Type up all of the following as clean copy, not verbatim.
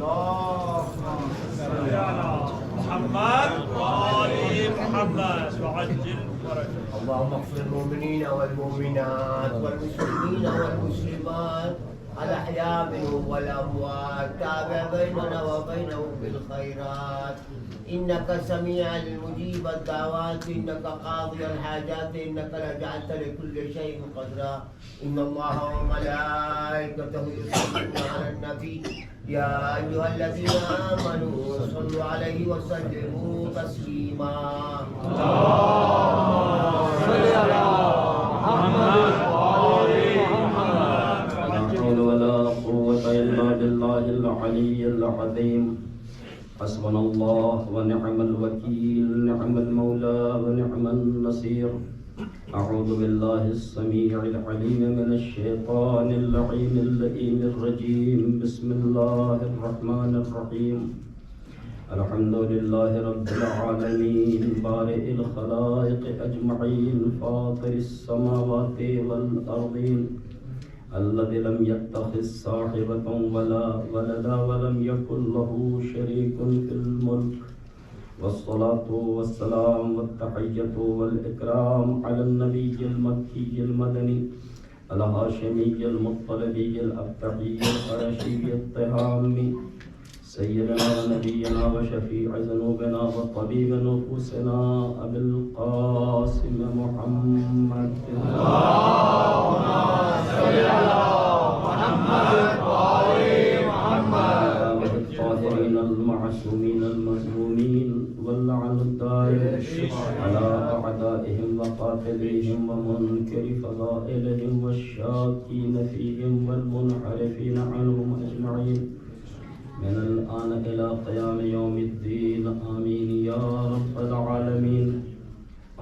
صل على محمد وآل محمد وعجل فرجهم. اللهم اغفر المؤمنين والمؤمنات والمسلمين والمسلمات الأحياء منهم والأموات، تابع بيننا وبينهم بالخيرات، إنك سميع المجيب الدعوات، إنك قاضي الحاجات، إنك لجعلت لكل شيء قدرا. إن الله وملائكته يصلون على النبي يا أيها الذين آمنوا صلوا عليه وسلموا تسليما. صل على محمد وآل محمد. لا حول ولا قوة إلا بالله العلي العظيم. حسبنا الله ونعم الوكيل، نعم المولى ونعم النصير. أعوذ بالله السميع العليم من الشيطان اللعين اللئيم الرجيم. بسم الله الرحمن الرحيم. الحمد لله رب العالمين، بارئ الخلائق أجمعين، فاطر السماوات والأرضين، الذي لم يتخذ صاحبة ولا ولدا ولم يكن له شريك في الملك، والصلاة والسلام والتحية والإكرام على النبي المكي المدني الهاشمي المطلبي الأبتحي القرشي الطهامي، سيدنا ونبينا وشفيع ذنوبنا وطبيب نفوسنا أبي القاسم محمد. اللهم صل على محمد وآل محمد. الطاهرين المعصومين المظلومين، واللعن الدائم على أعدائهم وقاتليهم ومنكر فضائلهم والشاكين فيهم والمنحرفين عنهم أجمعين من الآن إلى قيام يوم الدين، آمين يا رب العالمين.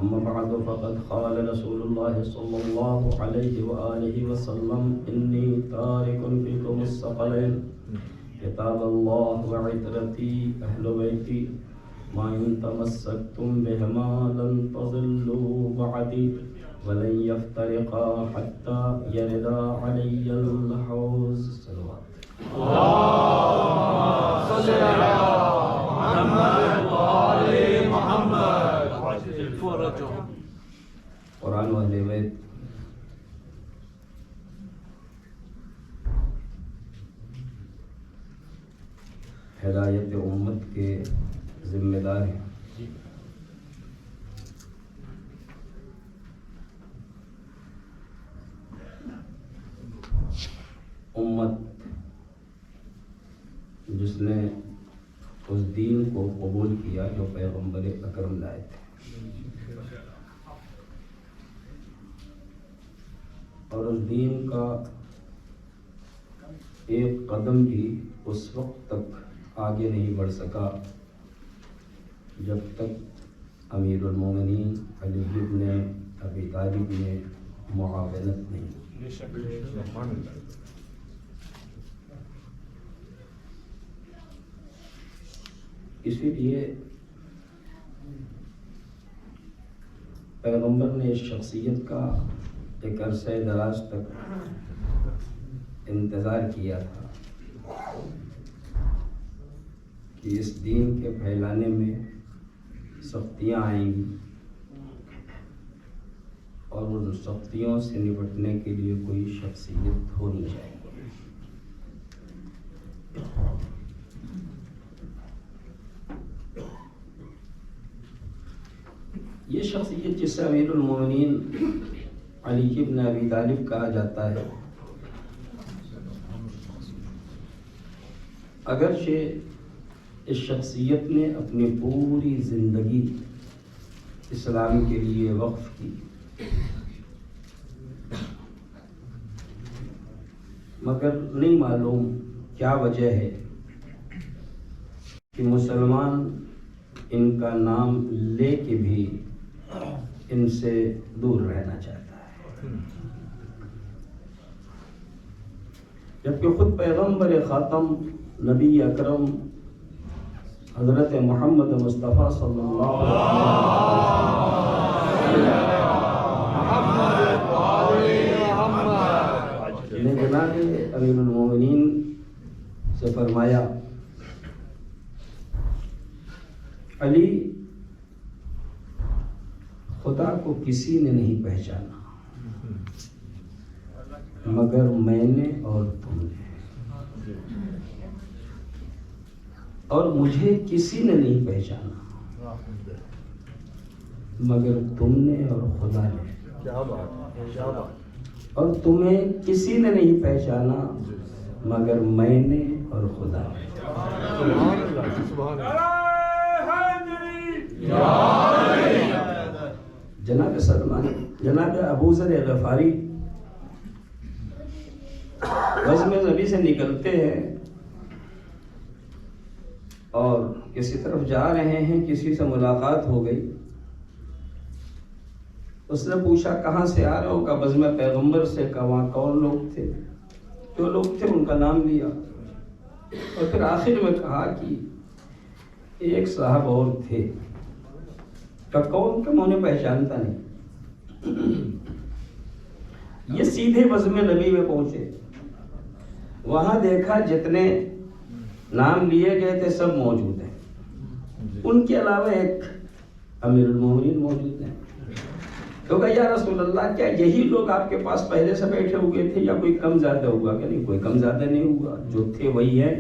أما بعد، فقد قال رسول الله صلى الله عليه وآله وسلم: إني تارك فيكم الثقلين، كتاب الله وعترتي أهل بيتي، ما إن تمسكتم بهما لن تضلوا بعدي ولن يفترقا حتى يردا علي الحوض. صلوات. اللهم صل على محمد وآل محمد وعجل فرجهم. قرآن و اہل بیت ہدایت امت کے ذمہ دار ہیں. امت جس نے اس دین کو قبول کیا جو پیغمبر اکرم لائے تھے، اور اس دین کا ایک قدم بھی اس وقت تک آگے نہیں بڑھ سکا جب تک امیر المومنین علی بن ابی طالب نے معاونت نہیں. اسی لیے پیغمبر نے اس شخصیت کا ایک عرصہ دراز تک انتظار کیا تھا کہ اس دین کے پھیلانے میں سختیاں آئیں گی، اور ان سختیوں سے نپٹنے کے لیے کوئی شخصیت ہونی چاہیے. یہ شخصیت جسے امیر المومنین علی بن ابی طالب کہا جاتا ہے، اگرچہ اس شخصیت نے اپنی پوری زندگی اسلام کے لیے وقف کی، مگر نہیں معلوم کیا وجہ ہے کہ مسلمان ان کا نام لے کے بھی ان سے دور رہنا چاہتا ہے، جبکہ خود پیغمبر خاتم نبی اکرم حضرت محمد مصطفیٰ صلی اللہ علیہ وسلم نے جناب امیر المومنین سے فرمایا علی خدا کو کسی نے نہیں پہچانا مگر میں نے اور تم نے، اور مجھے کسی نے نہیں پہچانا مگر تم نے اور خدا نے، کیا بات، اور تمہیں کسی نے نہیں پہچانا مگر میں نے اور خدا نے۔ سبحان اللہ، سبحان اللہ۔ جناب سلمان، جناب ابو ذر غفاری بزم نبی سے نکلتے ہیں اور کسی طرف جا رہے ہیں، کسی سے ملاقات ہو گئی، اس نے پوچھا کہاں سے آ رہے ہو؟ کہا بزم پیغمبر سے۔ کہا وہاں کون لوگ تھے؟ جو لوگ تھے ان کا نام لیا، اور پھر آخر میں کہا کہ ایک صاحب اور تھے۔ کہ کون؟ کہ میں انہیں پہچانتا نہیں۔ یہ سیدھے بزم نبی میں پہنچے، وہاں دیکھا جتنے نام لیے گئے تھے سب موجود ہیں، ان کے علاوہ ایک امیر المومنین موجود ہیں۔ تو کہا یا رسول اللہ کیا یہی لوگ آپ کے پاس پہلے سے بیٹھے ہوئے تھے یا کوئی کم زیادہ ہوا؟ کہ نہیں، کوئی کم زیادہ نہیں ہوا، جو تھے وہی ہے۔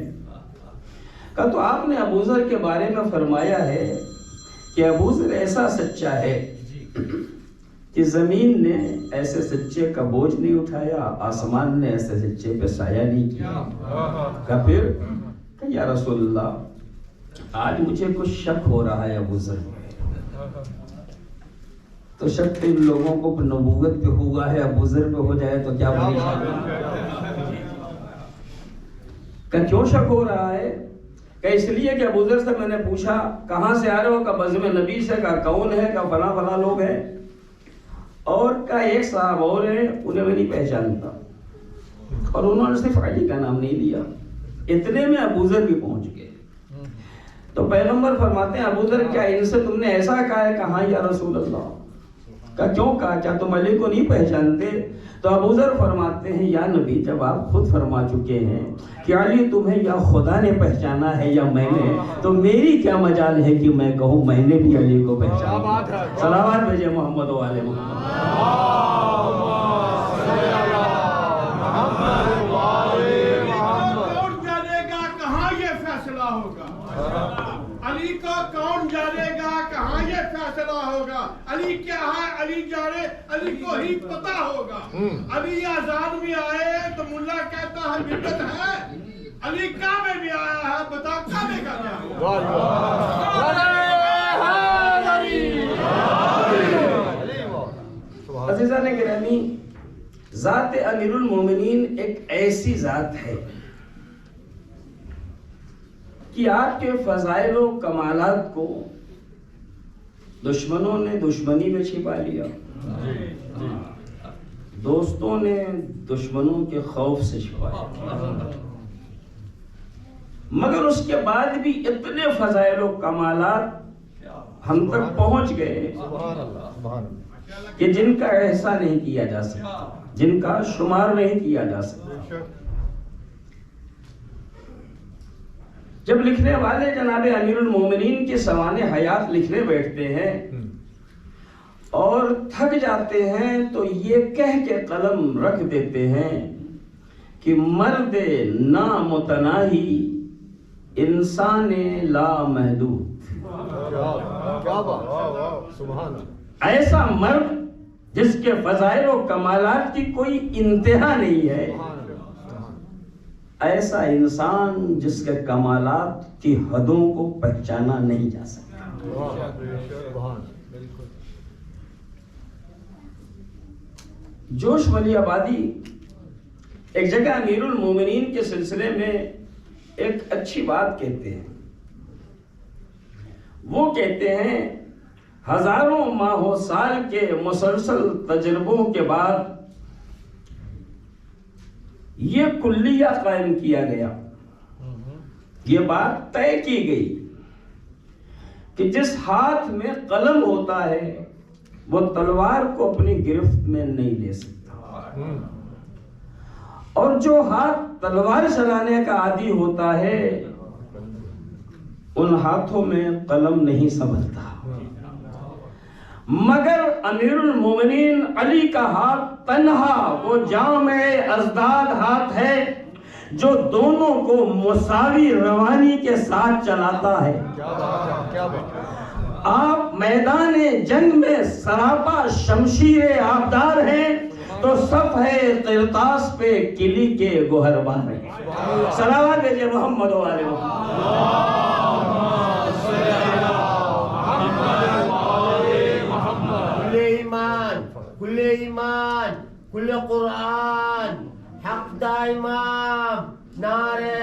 کہا تو آپ نے ابو ذر کے بارے میں فرمایا ہے کہ ابو ذر ایسا سچا ہے کہ زمین نے ایسے سچے کا بوجھ نہیں اٹھایا، آسمان نے ایسے سچے پہ سایہ نہیں کیا۔ کہا پھر؟ کہ یا رسول اللہ آج مجھے کچھ شک ہو رہا ہے ابو ذر میں۔ تو شک ان لوگوں کو نبوت پہ ہوا ہے، ابو ذر پہ ہو جائے تو کیا بڑی شک؟ کہ کیوں شک ہو رہا ہے؟ کہ اس لیے کہ ابو ذر سے میں نے پوچھا کہاں سے آ رہے ہو؟ کہ بزم نبی سے۔ کہا کون ہے؟ کہ فلاں فلاں لوگ ہیں، اور کہا ایک صاحب اور ہیں انہیں میں نہیں پہچانتا، اور انہوں نے صرف علی کا نام نہیں لیا۔ اتنے میں ابو ذر بھی پہنچ گئے۔ تو پیغمبر فرماتے ہیں ابو ذر کیا ان سے تم نے ایسا کہا ہے؟ کہا یا رسول اللہ۔ کہا کیوں؟ کہا کیا تم علی کو نہیں پہچانتے؟ تو ابو ذر فرماتے ہیں یا نبی جب آپ خود فرما چکے ہیں کہ علی تمہیں یا خدا نے پہچانا ہے یا میں نے، تو میری کیا مجال ہے کہ میں کہوں میں نے بھی علی کو پہچانا۔ صلوات بھیجے محمد و آل محمد۔ کون جانے گا کہاں یہ فیصلہ ہوگا؟ علی کا کون جانے گا کہاں یہ فیصلہ ہوگا؟ علی کیا ہے علی جانے، علی کو ہی پتہ ہوگا۔ علی آزاد میں آئے تو ملا کہتا ہے بدعت ہے، علی کعبے میں آیا ہے بتا کعبے کا کیا ہوگا؟ عزیزان گرامی، ذات امیر المومنین ایک ایسی ذات ہے کہ آپ کے فضائل و کمالات کو دشمنوں نے دشمنی میں چھپا لیا، دوستوں نے دشمنوں کے خوف سے چھپایا، مگر اس کے بعد بھی اتنے فضائل و کمالات ہم تک پہنچ گئے کہ جن کا احصا نہیں کیا جا سکتا، جن کا شمار نہیں کیا جا سکتا۔ جب لکھنے والے جناب امیر المومنین کے سوانح حیات لکھنے بیٹھتے ہیں اور تھک جاتے ہیں تو یہ کہہ کے قلم رکھ دیتے ہیں کہ مرد نامتناہی انسان لامحدود۔ کیا بات، سبحان اللہ۔ ایسا مرد جس کے فضائل و کمالات کی کوئی انتہا نہیں ہے، ایسا انسان جس کے کمالات کی حدوں کو پہچانا نہیں جا سکتا۔ جوش ولی آبادی ایک جگہ امیر المومنین کے سلسلے میں ایک اچھی بات کہتے ہیں۔ وہ کہتے ہیں ہزاروں ماہ و سال کے مسلسل تجربوں کے بعد یہ کلیہ قائم کیا گیا، یہ بات طے کی گئی کہ جس ہاتھ میں قلم ہوتا ہے وہ تلوار کو اپنی گرفت میں نہیں لے سکتا، اور جو ہاتھ تلوار چلانے کا عادی ہوتا ہے ان ہاتھوں میں قلم نہیں سنبھلتا، مگر امیر المومنین علی کا ہاتھ تنہا وہ جامع ازداد ہاتھ ہے جو دونوں کو مساوی روانی کے ساتھ چلاتا ہے۔ آپ میدان جنگ میں سراپا شمشیر آبدار ہیں تو صفحہ قرطاس پہ کلی کے گوہربار ہیں۔ صلوات بھیجئے محمد و آل محمد۔ کل ایمان کل قرآن حق دا امام نعرہ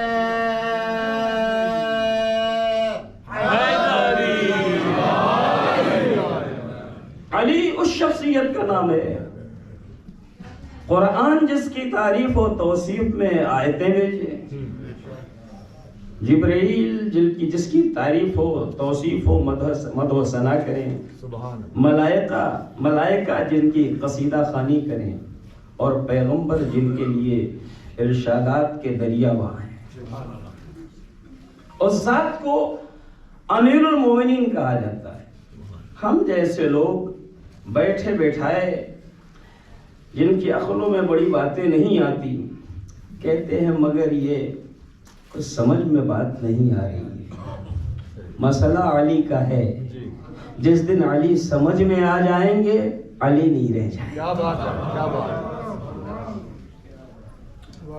حیدری۔ علی اس شخصیت کا نام ہے، قرآن جس کی تعریف و توصیف میں آیتیں بھیجے، جبرائیل جس کی تعریف و توصیف و مدح و ثنا کریں، ملائکہ جن کی قصیدہ خوانی کریں، اور پیغمبر جن کے لیے ارشادات کے دریا بہائیں۔ اس ذات کو امیر المومنین کہا جاتا ہے۔ ہم جیسے لوگ بیٹھے بیٹھائے جن کی عقلوں میں بڑی باتیں نہیں آتی کہتے ہیں مگر یہ کچھ سمجھ میں بات نہیں آ رہی ہے۔ مسئلہ علی کا ہے، جس دن علی سمجھ میں آ جائیں گے علی نہیں رہ جائیں گے۔ کیا بات ہے، کیا بات ہے۔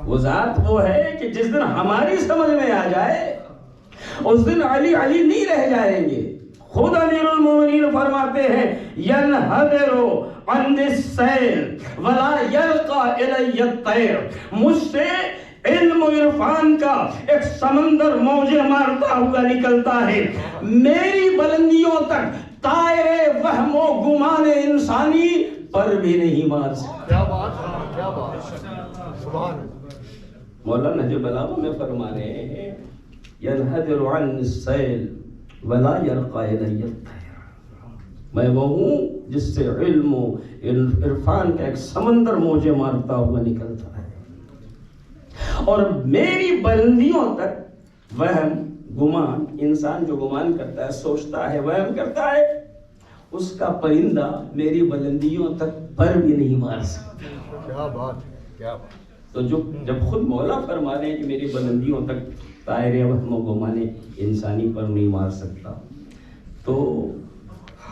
وہ ذات وہ ہے کہ جس دن ہماری سمجھ میں آ جائے اس دن علی علی نہیں رہ جائیں گے۔ خود امیر المومنین فرماتے ہیں ینحدر عن السیل ولا یلقى الی الطیر، مجھ سے علم و عرفان کا ایک سمندر موجیں مارتا ہوا نکلتا ہے، میری بلندیوں تک طائر وہم و گمان انسانی پر بھی نہیں مار سکتا۔ کیا بات ہے، کیا بات ہے، سبحان اللہ۔ مولانا جو بلاغہ میں فرما رہے ہیں ینحدر عن السیل ولا یرقى الی الطیر، میں وہ ہوں جس سے علم و عرفان کا ایک سمندر موجیں مارتا ہوا نکلتا ہے، اور میری بلندیوں تک وہم گمان، انسان جو گمان کرتا ہے، سوچتا ہے، وہم کرتا ہے، اس کا پرندہ میری بلندیوں تک پر بھی نہیں مار سکتا۔ کیا بات ہے، کیا بات۔ تو جب خود مولا فرما رہے ہیں کہ میری بلندیوں تک طائر وہم و گمان انسانی پر نہیں مار سکتا، تو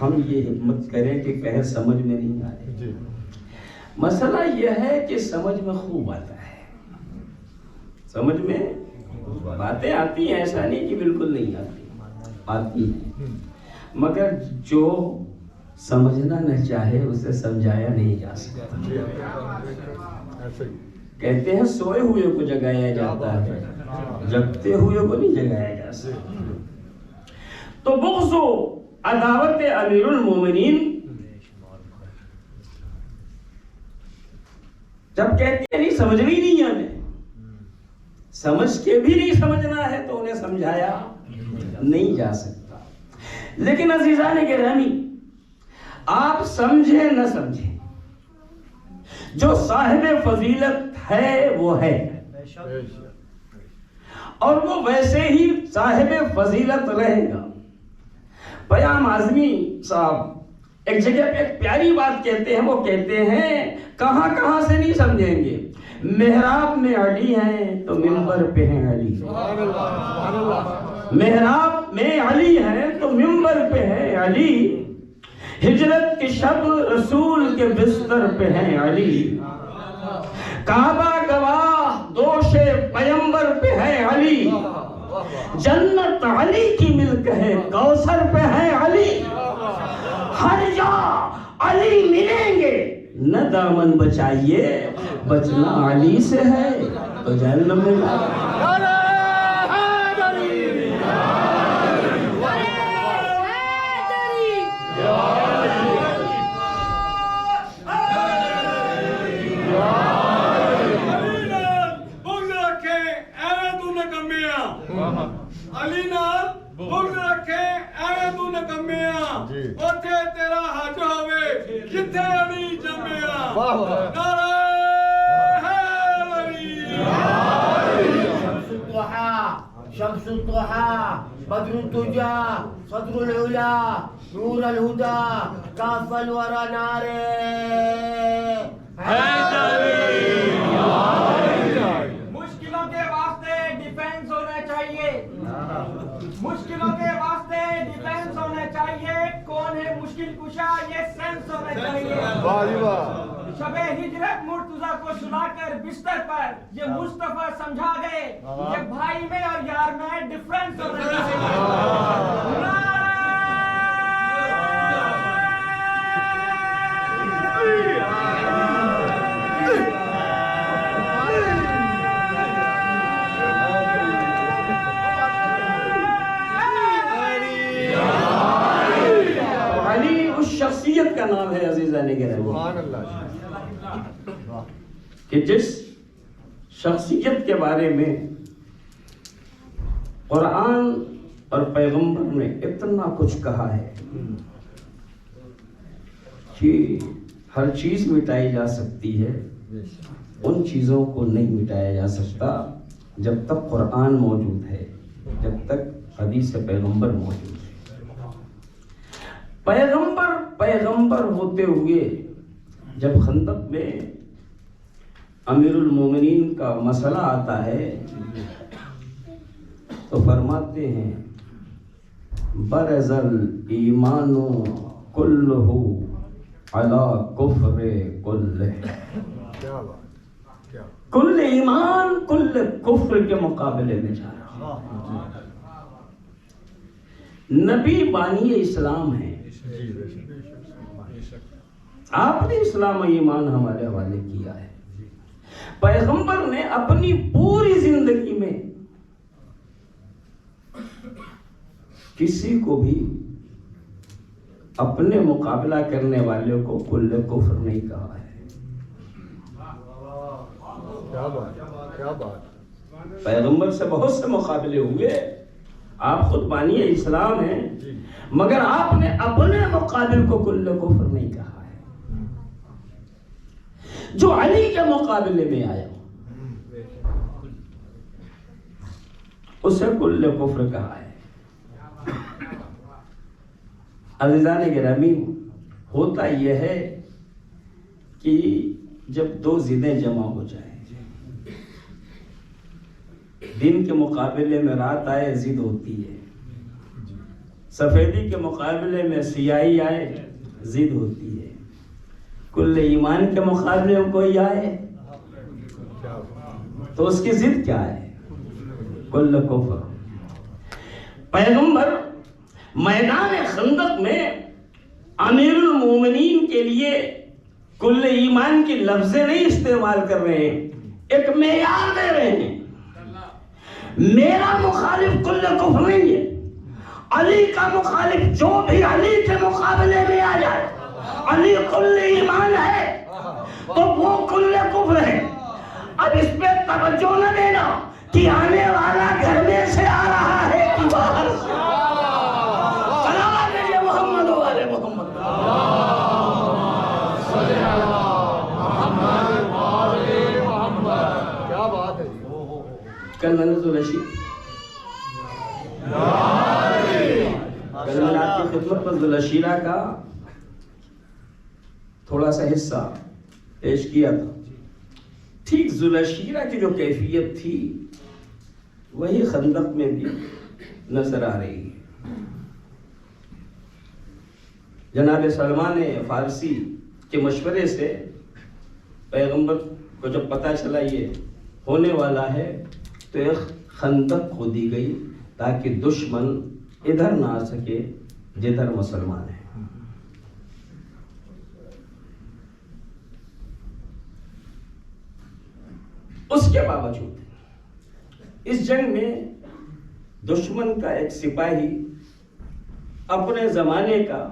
ہم یہ ہمت کریں کہ کہیں سمجھ میں نہیں آ رہے۔ مسئلہ یہ ہے کہ سمجھ میں خوب آتا ہے، سمجھ میں باتیں آتی ہیں، ایسا نہیں کہ بالکل نہیں آتی ہیں، مگر جو سمجھنا نہ چاہے اسے سمجھایا نہیں جا سکتا۔ کہتے ہیں سوئے ہوئے کو جگایا جاتا ہے، جگتے ہوئے کو نہیں جگایا جا سکتا۔ تو بغض و عداوت امیر المومنین جب کہتے ہیں نہیں سمجھنی نہیں ہے، ہمیں سمجھ کے بھی نہیں سمجھنا ہے تو انہیں سمجھایا نہیں جا سکتا۔ لیکن عزیزان گرامی، آپ سمجھیں نہ سمجھیں، جو صاحب فضیلت ہے وہ ہے، اور وہ ویسے ہی صاحب فضیلت رہے گا۔ پیام اعظمی صاحب ایک جگہ پہ ایک پیاری بات کہتے ہیں، وہ کہتے ہیں کہاں کہاں سے نہیں سمجھیں گے، محراب میں علی ہیں تو منبر پہ ہیں علی، محراب میں علی ہیں تو منبر پہ ہے علی، ہجرت کی شب رسول کے بستر پہ ہیں علی، کعبہ گواہ دوش پیمبر پہ ہے علی، جنت علی کی ملک ہے کوثر پہ ہے علی، ہر جا علی ملیں گے، نہ دامن بچائیے بچنا علی سے ہے تو جہنم میں جائے۔ علی نال بغض رکھے ایویں تو نکمیاں، اوتھے تیرا حج ہوے جتھے علی جمیا، نعرہ حیدری، شمس الضحیٰ شمس الضحى بدر الدجى صدر العلا نور الهدى كاف الورى نارے مشکلوں کے واسطے ڈیفینس ہونا چاہیے، مشکلوں کے واسطے ڈیفینس ہونا چاہیے. کون ہے مشکل کشا یہ سینس ہونا چاہیے. شب ہجرت مرتضیٰ کو سلا کر بستر پر یہ مصطفیٰ سمجھا گئے یہ بھائی میں اور یار میں ڈیفرنس ہونا چاہیے. شخصیت کا نام ہے عزیزان گرامی، سبحان اللہ، کہ جس شخصیت کے بارے میں قرآن اور پیغمبر نے اتنا کچھ کہا ہے کہ ہر چیز مٹائی جا سکتی ہے، ان چیزوں کو نہیں مٹایا جا سکتا جب تک قرآن موجود ہے، جب تک حدیث پیغمبر موجود ہے. پیغمبر ہوتے ہوئے جب خندق میں امیر المومنین کا مسئلہ آتا ہے تو فرماتے ہیں برز الایمان کلہ علی کفر کلہ. کیا بات، کیا کل ایمان کل کفر کے مقابلے میں جا رہا. نبی بانی اسلام ہے، آپ نے اسلام و ایمان ہمارے حوالے کیا ہے. پیغمبر نے اپنی پوری زندگی میں کسی کو بھی اپنے مقابلہ کرنے والے کو کل کفر نہیں کہا ہے. کیا بات، کیا بات. پیغمبر سے بہت سے مقابلے ہوئے، آپ خود بانی اسلام ہیں، مگر آپ نے اپنے مقابل کو کل کفر نہیں کہا ہے. جو علی کے مقابلے میں آیا اسے کل کفر کہا ہے. عزیزان گرامی، ہوتا یہ ہے کہ جب دو ضدیں جمع ہو جائیں، دن کے مقابلے میں رات آئے ضد ہوتی ہے، سفیدی کے مقابلے میں سیاہی آئے ضد ہوتی ہے، کل ایمان کے مقابلے میں کوئی آئے تو اس کی ضد کیا ہے؟ کل کفر. پیغمبر میدان خندق میں امیر المومنین کے لیے کل ایمان کی لفظیں نہیں استعمال کر رہے ہیں، ایک معیار دے رہے ہیں. میرا مخالف کل کفر نہیں ہے، علی کا مخالف جو بھی علی کے مقابلے میں آ جائے، علی کل ایمان ہے تو وہ کل کفر ہے. اب اس پہ توجہ نہ دینا کہ آنے والا گھر میں سے آ رہا ہے کہ باہر سے. صلوات علی محمد و آل محمد. کیا بات ہے. کل میں نے آپ کی خدمت میں ذوالعشیرہ کا تھوڑا سا حصہ پیش کیا تھا. ٹھیک ذوالعشیرہ کی جو کیفیت تھی وہی خندق میں بھی نظر آ رہی ہے. جناب سلمان فارسی کے مشورے سے پیغمبر کو جب پتہ چلا یہ ہونے والا ہے تو ایک خندق کھودی گئی تاکہ دشمن ادھر نہ آ سکے جدھر مسلمان ہیں. اس کے باوجود اس جنگ میں دشمن کا ایک سپاہی اپنے زمانے کا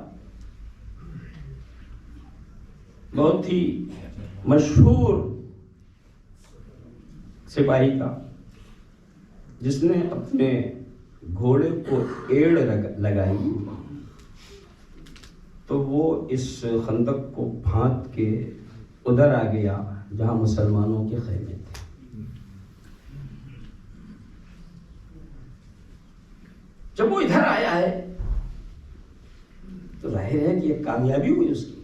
بہت ہی مشہور سپاہی کا، جس نے اپنے گھوڑے کو ایڑ لگائی تو وہ اس خندق کو پھاند کے ادھر آ گیا جہاں مسلمانوں کے خیمے تھے. جب وہ ادھر آیا ہے تو ظاہر ہے کہ ایک کامیابی ہوئی اس کی،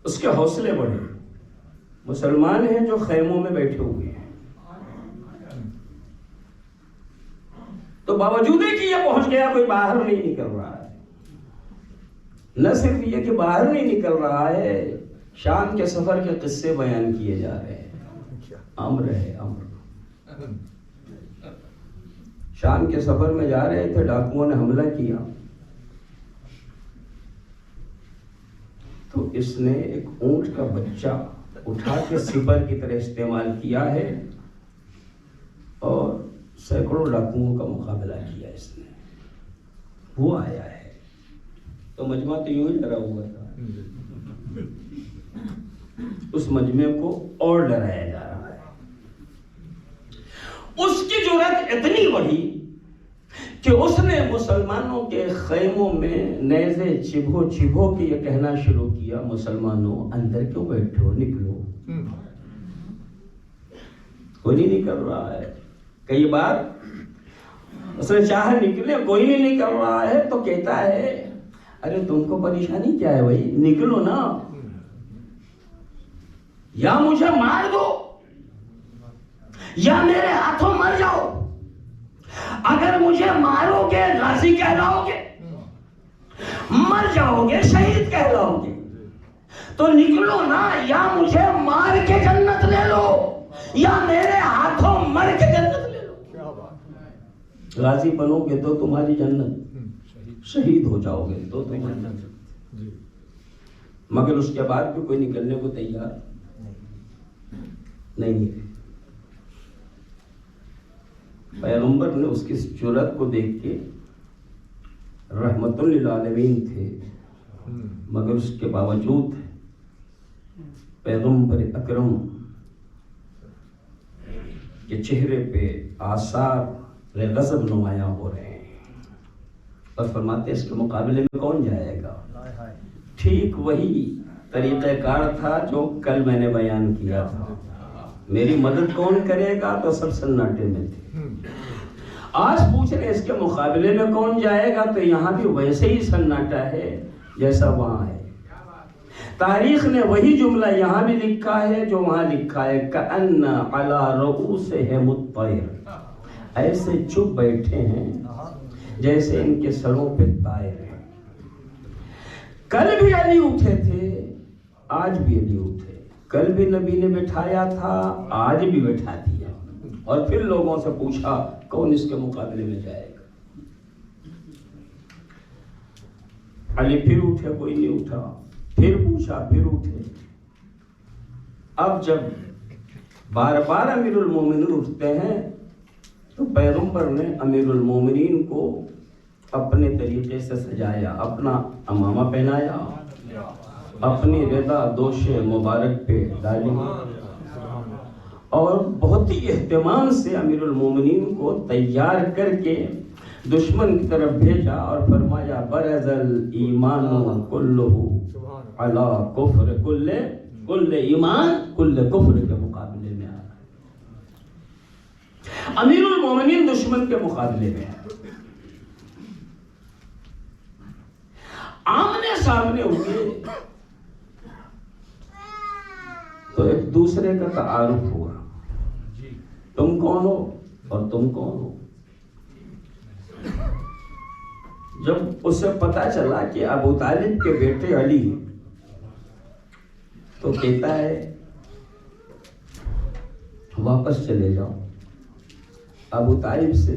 اس کے حوصلے بڑھے. مسلمان ہیں جو خیموں میں بیٹھے ہوئے ہیں، تو باوجود کہ یہ پہنچ گیا کوئی باہر نہیں نکل رہا ہے. نہ صرف یہ کہ باہر نہیں نکل رہا ہے، شام کے سفر کے قصے بیان کیے جا رہے ہیں. امر ہے امر. شام کے سفر میں جا رہے تھے، ڈاکوؤں نے حملہ کیا تو اس نے ایک اونٹ کا بچہ اٹھا کے سپر کی طرح استعمال کیا ہے اور سینکڑوں ڈاکوؤں کا مقابلہ کیا اس نے. وہ آیا ہے تو مجمع تو یوں ہی ڈرا ہوا تھا، اس مجمع کو اور ڈرایا جا رہا ہے. اس کی جرأت اتنی بڑھی کہ اس نے مسلمانوں کے خیموں میں نیزے چبھو چبھو کے یہ کہنا شروع کیا، مسلمانوں اندر کیوں بیٹھے ہو، نکلو. کوئی نہیں نکل رہا ہے. کئی بار اس نے چاہا نکلے، کوئی نہیں نکل رہا ہے تو کہتا ہے ارے تم کو پریشانی کیا ہے بھائی، نکلو نا، یا مجھے مار دو یا میرے ہاتھوں مر جاؤ. اگر مجھے مارو گے غازی کہلاؤ گے، مر جاؤ گے شہید کہلاؤ گے، تو نکلو نا، یا مجھے مار کے جنت لے لو یا میرے ہاتھوں مر کے جنت لے لو. غازی بنو گے تو تمہاری جنت، شہید ہو جاؤ گے تو تم جنت. مگر اس کے بعد بھی کوئی نکلنے کو تیار نہیں نکلے. پیغمبر نے اس کی جرأت کو دیکھ کے رحمت للعالمین تھے، مگر اس کے باوجود پیغمبر اکرم کے چہرے پہ آثار غضب نمایاں ہو رہے ہیں. اور فرماتے ہیں اس کے مقابلے میں کون جائے گا. ٹھیک وہی طریقہ کار تھا جو کل میں نے بیان کیا تھا. میری مدد کون کرے گا تو سب سناٹے میں تھے. آج پوچھ رہے اس کے مقابلے میں کون جائے گا تو یہاں بھی ویسے ہی سناٹا ہے جیسا وہاں ہے. تاریخ نے وہی جملہ یہاں بھی لکھا ہے جو وہاں لکھا ہے، کأن علی رؤوسہم الطیر، ایسے چپ بیٹھے ہیں جیسے ان کے سروں پہ طائر ہیں. کل بھی علی اٹھے تھے، آج بھی علی اٹھے. کل بھی نبی نے بٹھایا تھا، آج بھی بٹھا دیا. اور پھر لوگوں سے پوچھا کون اس کے مقابلے میں جائے گا. علی پھر اٹھے، کوئی نہیں اٹھا. پھر پوچھا، پھر اٹھے. اب جب بار بار امیر المومنین اٹھتے ہیں تو پیغمبر نے امیر المومنین کو اپنے طریقے سے سجایا، اپنا امامہ پہنایا، اپنی رضا دوش مبارک پہ ڈالی اور بہت ہی اہتمام سے امیر المومنین کو تیار کر کے دشمن کی طرف بھیجا اور فرمایا برز الایمان کلہ علی کفر، کل ایمان کل کفر کے مقابلے میں آ رہا ہے. امیر المومنین دشمن کے مقابلے میں آمنے سامنے ہوئے تو ایک دوسرے کا تعارف ہوا، تم کون ہو اور تم کون ہو. جب اسے پتا چلا کہ ابو طالب کے بیٹے علی تو کہتا ہے واپس چلے جاؤ. ابو طالب سے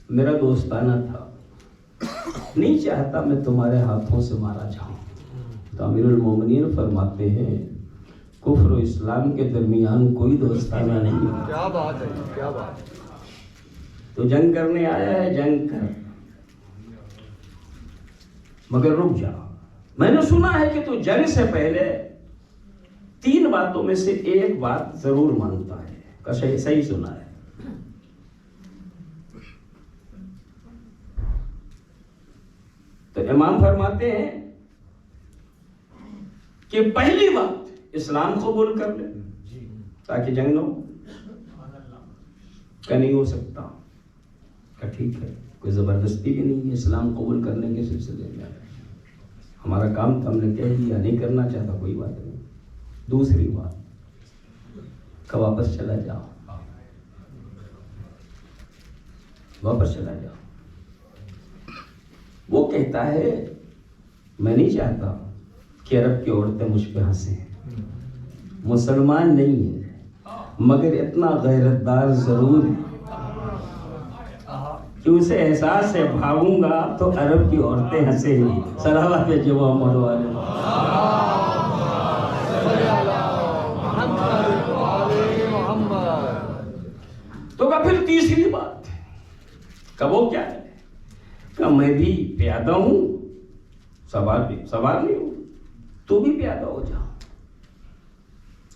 میرا دوستانہ تھا، نہیں چاہتا میں تمہارے ہاتھوں سے مارا جاؤں. تو امیر المومنین فرماتے ہیں کفر و اسلام کے درمیان کوئی دوستانہ نہیں. کیا بات ہے، کیا بات ہے. تو جنگ کرنے آیا ہے، جنگ کر، مگر رک جا. میں نے سنا ہے کہ تو جنگ سے پہلے 3 باتوں میں سے ایک بات ضرور مانتا ہے. کا صحیح سنا ہے. تو امام فرماتے ہیں کہ پہلی بات اسلام قبول کر لے تاکہ جنگ نہ ہو. کہ نہیں ہو سکتا. کہ ٹھیک ہے، کوئی زبردستی بھی نہیں ہے اسلام قبول کرنے کے سلسلے میں، ہمارا کام تو ہم نے کہہ دیا، نہیں کرنا چاہتا کوئی بات نہیں۔ دوسری بات کہ واپس چلا جاؤ، واپس چلا جاؤ۔ وہ کہتا ہے میں نہیں چاہتا کہ عرب کی عورتیں مجھ پہ ہنسیں، مسلمان نہیں ہے مگر اتنا غیرت دار ضرور ہے کہ اسے احساس ہے بھاگوں گا تو عرب کی عورتیں ہنسیں گی۔ صلوات جو محمد والے تو کا پھر تیسری بات کہ وہ کیا ہے کہ میں بھی پیادہ ہوں، سوار نہیں ہوں، تو بھی پیادہ ہو جا۔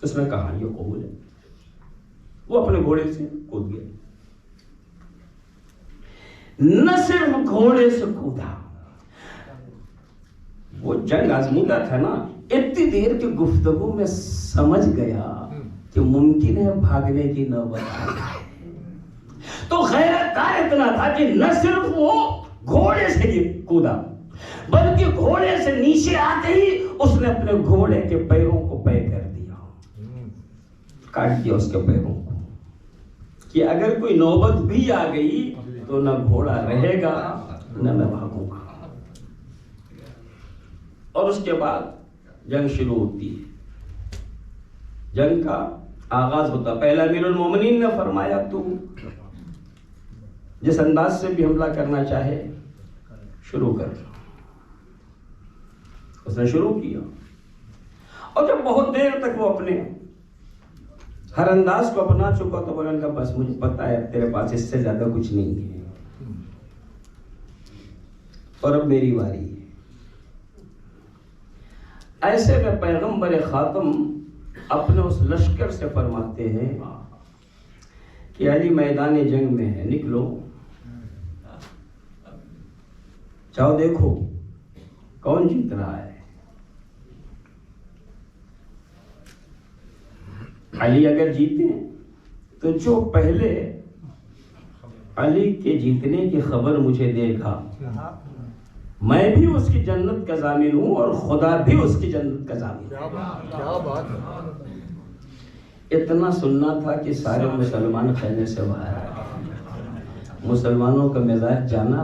اس نے کہا یہ قبول ہے۔ وہ اپنے گھوڑے سے کود گیا، نہ صرف گھوڑے سے کودا، وہ جنگ آزمودہ تھا نا، اتنی دیر کی گفتگو میں سمجھ گیا کہ ممکن ہے بھاگنے کی نوبت آ جائے، تو غیرت دار اتنا تھا کہ نہ صرف وہ گھوڑے سے کودا بلکہ گھوڑے سے نیچے آتے ہی اس نے اپنے گھوڑے کے پیروں کو پے کر دیا، کاٹ دیا اس کے پیروں کو، کہ اگر کوئی نوبت بھی آ گئی تو نہ گھوڑا رہے گا نہ میں بھاگوں گا۔ اور اس کے بعد جنگ شروع ہوتی ہے، جنگ کا آغاز ہوتا۔ پہلا امیر المومنین نے فرمایا تو جس انداز سے بھی حملہ کرنا چاہے شروع کر۔ اس نے شروع کیا، اور جب بہت دیر تک وہ اپنے ہر انداز کو اپنا چکا تو بولنے کا بس مجھے پتا ہے تیرے پاس اس سے زیادہ کچھ نہیں ہے اور اب میری باری ہے۔ ایسے میں پیغمبر خاتم اپنے اس لشکر سے فرماتے ہیں کہ علی میدان جنگ میں ہے، نکلو جاؤ دیکھو کون جیت رہا ہے۔ علی اگر جیتے تو جو پہلے علی کے جیتنے کی خبر مجھے دے گا میں بھی اس کی جنت کا ضامن ہوں اور خدا بھی اس کی جنت کا ضامن ہے۔ کیا بات ہے۔ اتنا سننا تھا کہ سارے مسلمان خیمے سے باہر آئے۔ مسلمانوں کا مزاج جانا،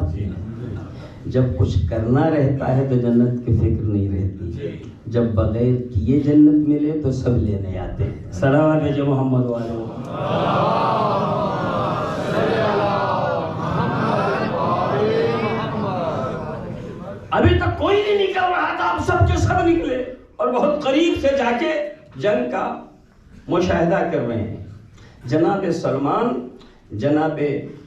جب کچھ کرنا رہتا ہے تو جنت کی فکر نہیں رہتی، جب بغیر کیے جنت ملے تو سب لینے آتے ہیں۔ صلوات جو محمد والے ابھی تک کوئی نہیں نکل رہا تھا، اب سب کے سب نکلے اور بہت قریب سے جا کے جنگ کا مشاہدہ کر رہے ہیں۔ جناب سلمان جناب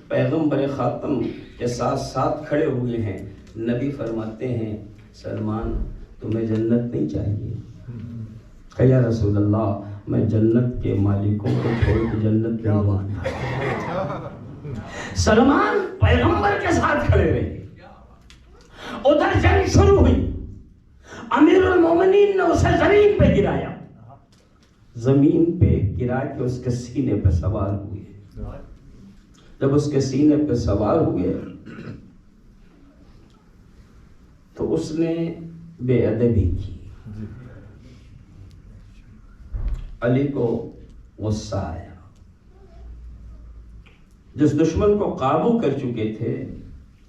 پیغمبر خاتم کے ساتھ ساتھ کھڑے ہوئے ہیں۔ نبی فرماتے ہیں سلمان تمہیں جنت نہیں چاہیے؟ کہ یا رسول اللہ میں جنت کے مالکوں کو چھوڑ کے جنت نہیں مانتا۔ سلمان پیغمبر کے ساتھ کھڑے رہے۔ ادھر جنگ شروع ہوئی، امیر المومنین نے اسے زمین پہ گرایا، زمین پہ گرا کے اس کے سینے پہ سوار ہوئے۔ جب اس کے سینے پہ سوار ہوئے تو اس نے بے ادبی کی، علی کو غصہ آیا۔ جس دشمن کو قابو کر چکے تھے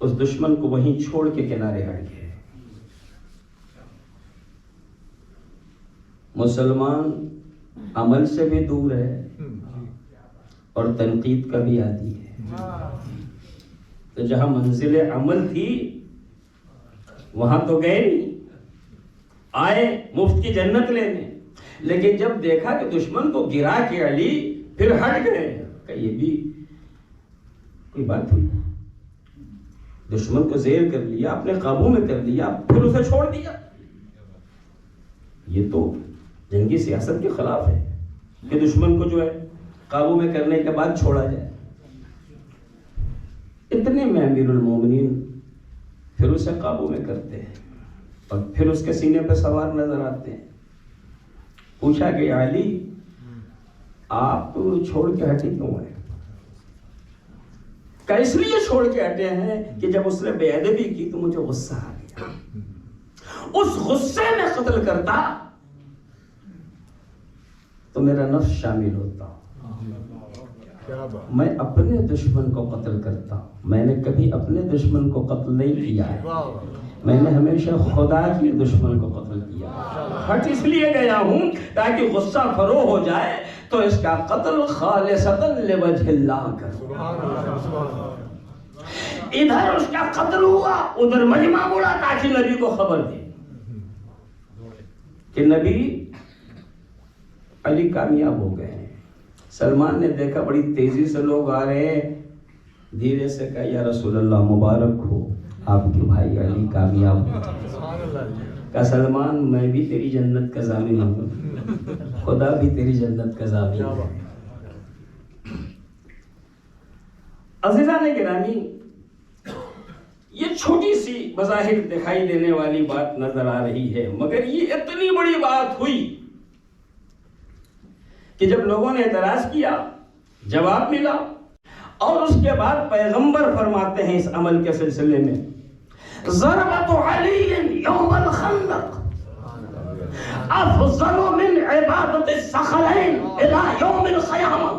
اس دشمن کو وہیں چھوڑ کے کنارے ہٹ گئے۔ مسلمان عمل سے بھی دور ہے اور تنقید کا بھی عادی ہے، تو جہاں منزل عمل تھی وہاں تو گئے نہیں، آئے مفت کی جنت لینے، لیکن جب دیکھا کہ دشمن کو گرا کے علی پھر ہٹ گئے کہ یہ بھی کوئی بات تھی؟ دشمن کو زیر کر لیا، اپنے قابو میں کر لیا، پھر اسے چھوڑ دیا، یہ تو جنگی سیاست کے خلاف ہے کہ دشمن کو جو ہے قابو میں کرنے کے بعد چھوڑا جائے۔ اتنے میں امیر المومنین پھر اسے قابو میں کرتے ہیں اور پھر اس کے سینے پہ سوار نظر آتے ہیں۔ پوچھا کہ علی آپ چھوڑ کے ہٹے کیوں ہیں؟ کہ اس لیے چھوڑ کے ہٹے ہیں کہ جب اس نے بے ادبی کی تو مجھے غصہ آ گیا، اس غصے میں قتل کرتا تو میرا نفس شامل ہوتا، میں اپنے دشمن کو قتل کرتا ہوں، میں نے کبھی اپنے دشمن کو قتل نہیں کیا ہے، میں نے ہمیشہ خدا کے دشمن کو قتل کیا، ہٹ اس لیے گیا ہوں تاکہ غصہ فروغ ہو جائے تو اس کا قتل خالصتاً لوجہ اللہ کروں۔ ادھر اس کا قتل ہوا، ادھر مجمع اڑا تاکہ نبی کو خبر دے کہ نبی علی کامیاب ہو گئے ہیں۔ سلمان نے دیکھا بڑی تیزی سے لوگ آ رہے ہیں، دھیرے سے کہا یا رسول اللہ مبارک ہو، آپ کے بھائی علی کامیاب ہو۔ کہا سلمان میں بھی تیری جنت کا ضامن ہوں، خدا بھی تیری جنت کا ضامن ہے۔ عزیزان گرامی، یہ چھوٹی سی بظاہر دکھائی دینے والی بات نظر آ رہی ہے، مگر یہ اتنی بڑی بات ہوئی کہ جب لوگوں نے اعتراض کیا جواب ملا، اور اس کے بعد پیغمبر فرماتے ہیں اس عمل کے سلسلے میں ضربت علی یوم الخندق افضل من عبادت الثقلین الى یوم القیامہ۔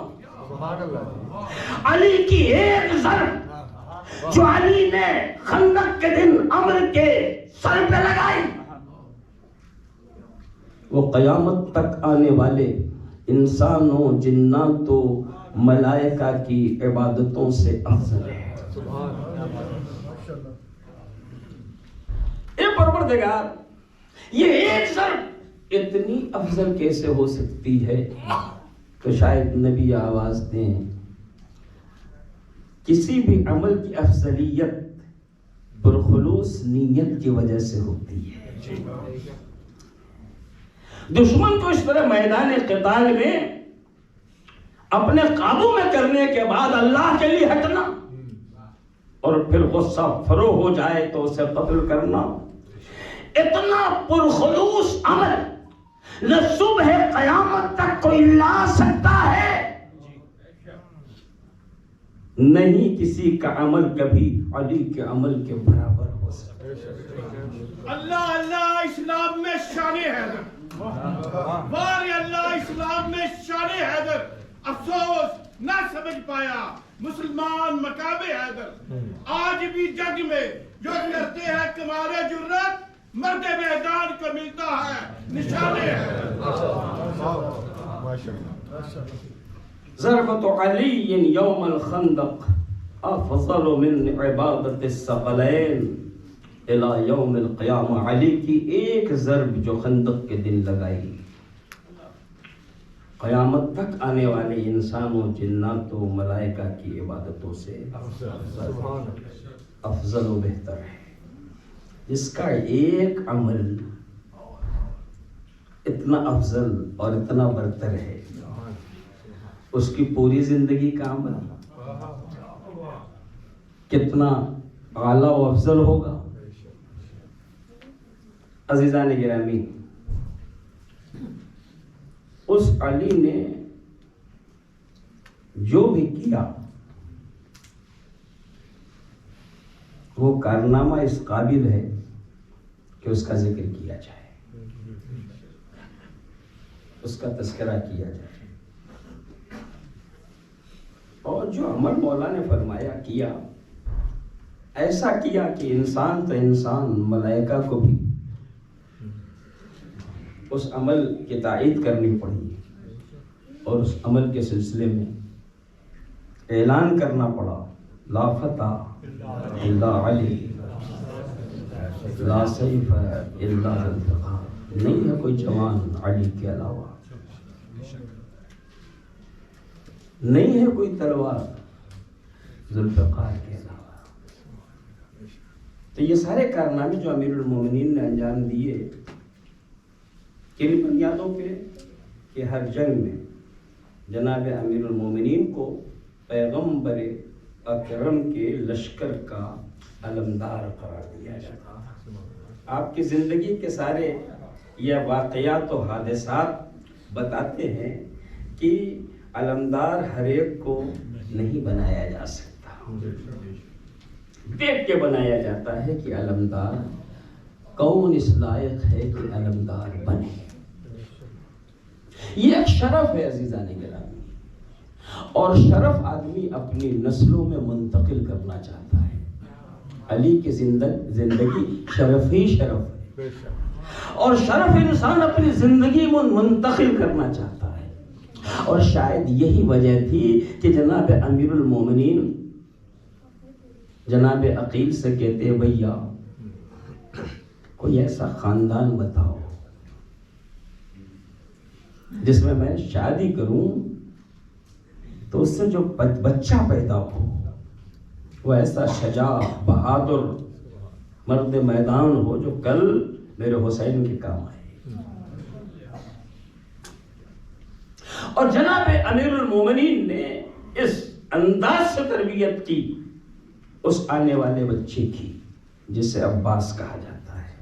علی کی ایک ضرب جو علی نے خندق کے دن امر کے سر پہ لگائی، وہ قیامت تک آنے والے انسانوں، جناتوں، ملائکہ کی عبادتوں سے افضل ہے۔ اے پروردگار، یہ ایک ضرب اتنی افضل کیسے ہو سکتی ہے؟ تو شاید نبی آواز دیں، کسی بھی عمل کی افضلیت پرخلوص نیت کی وجہ سے ہوتی ہے۔ دشمن کو اس طرح میدان قتال میں اپنے قابو میں کرنے کے بعد اللہ کے لیے ہٹنا اور پھر غصہ فروغ ہو جائے تو اسے قتل کرنا، اتنا پرخلوص عمل نہ صبح قیامت تک کوئی لا سکتا ہے، نہیں کسی کا عمل کبھی علی کے عمل کے برابر ہو سکتا۔ اللہ اللہ اسلام میں شان حیدر، بار اللہ اسلام میں شان حیدر، افسوس نہ سمجھ پایا مسلمان مقام حیدر۔ آج بھی جنگ میں جو کرتے ہیں کمال جرات، مرد میدان کو ملتا ہے نشان حیدر۔ ضربت علی یوم الخندق افضل من عبادت الثقلین الى یوم القیامہ۔ علی کی ایک ضرب جو خندق کے دن لگائی، قیامت تک آنے والے انسانوں، جناتوں، ملائکہ کی عبادتوں سے افضل و بہتر ہے۔ اس کا ایک عمل اتنا افضل اور اتنا برتر ہے، اس کی پوری زندگی کا عمل کتنا اعلیٰ و افضل ہوگا۔ عزیزان گرامی، اس علی نے جو بھی کیا وہ کارنامہ اس قابل ہے کہ اس کا ذکر کیا جائے، اس کا تذکرہ کیا جائے۔ اور جو عمل مولا نے فرمایا کیا، ایسا کیا کہ انسان تو انسان، ملائکہ کو بھی اس عمل کی تائید کرنی پڑی، اور اس عمل کے سلسلے میں اعلان کرنا پڑا لا فتح الا علی، لا سیف الا ذوالفقار، نہیں ہے کوئی جوان علی کے علاوہ، نہیں ہے کوئی تلوار ذوالفقار کے علاوہ۔ تو یہ سارے کارنامے جو امیر المومنین نے انجام دیے، کن بنیادوں پہ؟ کہ ہر جنگ میں جناب امیر المومنین کو پیغمبر اکرم کے لشکر کا علمدار قرار دیا جاتا۔ آپ کی زندگی کے سارے یہ واقعات و حادثات بتاتے ہیں کہ علمدار ہر ایک کو نہیں بنایا جا سکتا، دیکھ کے بنایا جاتا ہے کہ علمدار کون اس لائق ہے کہ علمدار بنے. یہ ایک شرف ہے عزیزان گرامی، اور شرف آدمی اپنی نسلوں میں منتقل کرنا چاہتا ہے. علی کی زندگی شرف ہی شرف ہے، اور شرف انسان اپنی زندگی میں منتقل کرنا چاہتا ہے. اور شاید یہی وجہ تھی کہ جناب امیر المومنین جناب عقیل سے کہتے ہیں بھیا کوئی ایسا خاندان بتاؤ جس میں میں شادی کروں تو اس سے جو بچہ پیدا ہو وہ ایسا شجاع بہادر مرد میدان ہو جو کل میرے حسین کے کام آئے. اور جناب امیر المومنین نے اس انداز سے تربیت کی اس آنے والے بچے کی جسے عباس کہا جاتا ہے.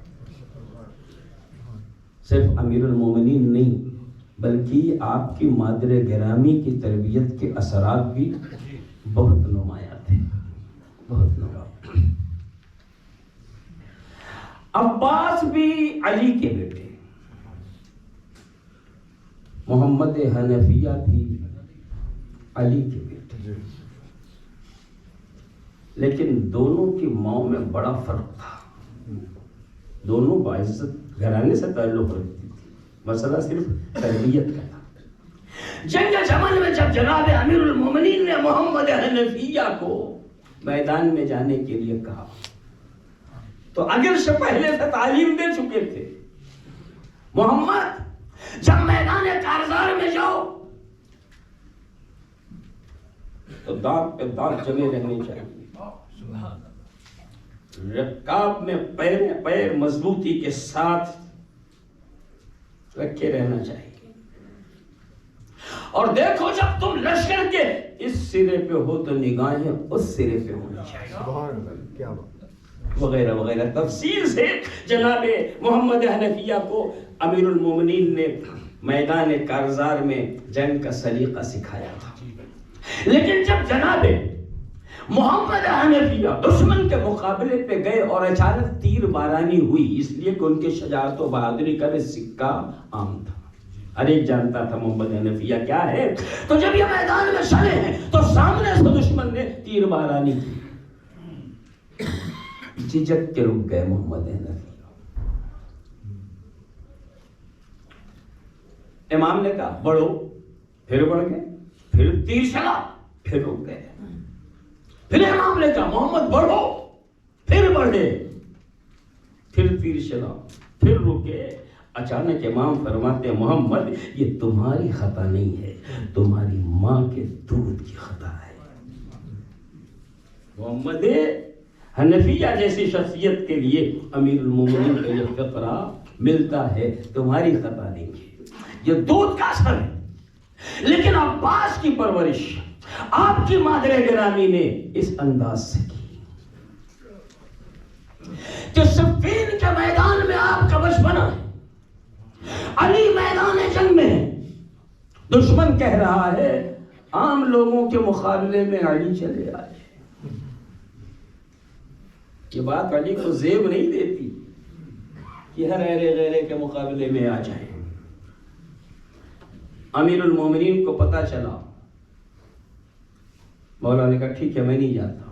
صرف امیر المومنین نہیں بلکہ آپ کی مادر گرامی کی تربیت کے اثرات بھی بہت نمایاں تھے، بہت نمایاں. عباس بھی علی کے بیٹے، محمد حنفیہ بھی علی کے بیٹے، لیکن دونوں کی ماؤں میں بڑا فرق تھا. دونوں باعزت گھرانے سے تعلق رکھتی تھی، مسئلہ صرف تربیت کا تھا. جنگ جمل میں جب جناب امیر المومنین نے محمد حنفیہ کو میدان میں جانے کے لیے کہا تو اگر سے پہلے سے تعلیم دے چکے تھے، محمد جب میدان کارزار میں جاؤ تو دانت پہ دانت جمے رہنے چاہیے، رکاب میں پیر مضبوطی کے ساتھ رکھے رہنا چاہیے. اور دیکھو جب تم لشکر کے اس سرے پہ ہو تو نگاہیں اس سرے پہ ہونی چاہیے، وغیرہ وغیرہ تفصیل سے جناب محمد حنفیہ کو امیر المومنین نے میدان کارزار میں جنگ کا سلیقہ سکھایا تھا. لیکن جب جناب محمد حنفیہ دشمن کے مقابلے پہ گئے اور اچانک تیر بارانی ہوئی، اس لیے کہ ان کے شجاعت و بہادری کا بھی سکہ عام تھا، ہر ایک جانتا تھا محمد حنفیہ کیا ہے. تو جب یہ میدان میں چلے ہیں تو سامنے سے دشمن نے تیر بارانی کی، جھجک کے رک گئے محمد حنفیہ. امام نے کہا بڑھو، پھر بڑھ گئے، پھر تیر چلا، پھر رک گئے. پھر امام نے کہا محمد بڑھو، پھر بڑھے، پھر تیر چلا، پھر رکے. اچانک امام فرماتے محمد یہ تمہاری خطا نہیں ہے، تمہاری ماں کے دودھ کی خطا ہے. محمد حنفیہ جیسی شخصیت کے لیے امیر المومنین کا یہ فقرہ ملتا ہے، تمہاری خطا نہیں ہے، یہ دودھ کا اثر ہے. لیکن عباس کی پرورش آپ کی مادر گرامی نے اس انداز سے کی کہ صفین کے میدان میں آپ کا بچپنا ہے، علی میدان جنگ میں ہے، دشمن کہہ رہا ہے عام لوگوں کے مقابلے میں علی چلے آئے. یہ بات علی کو زیب نہیں دیتی کہ ہر غیرے کے مقابلے میں آ جائے. امیر المومنین کو پتا چلا، مولا نے کہا ٹھیک ہے میں نہیں جاتا.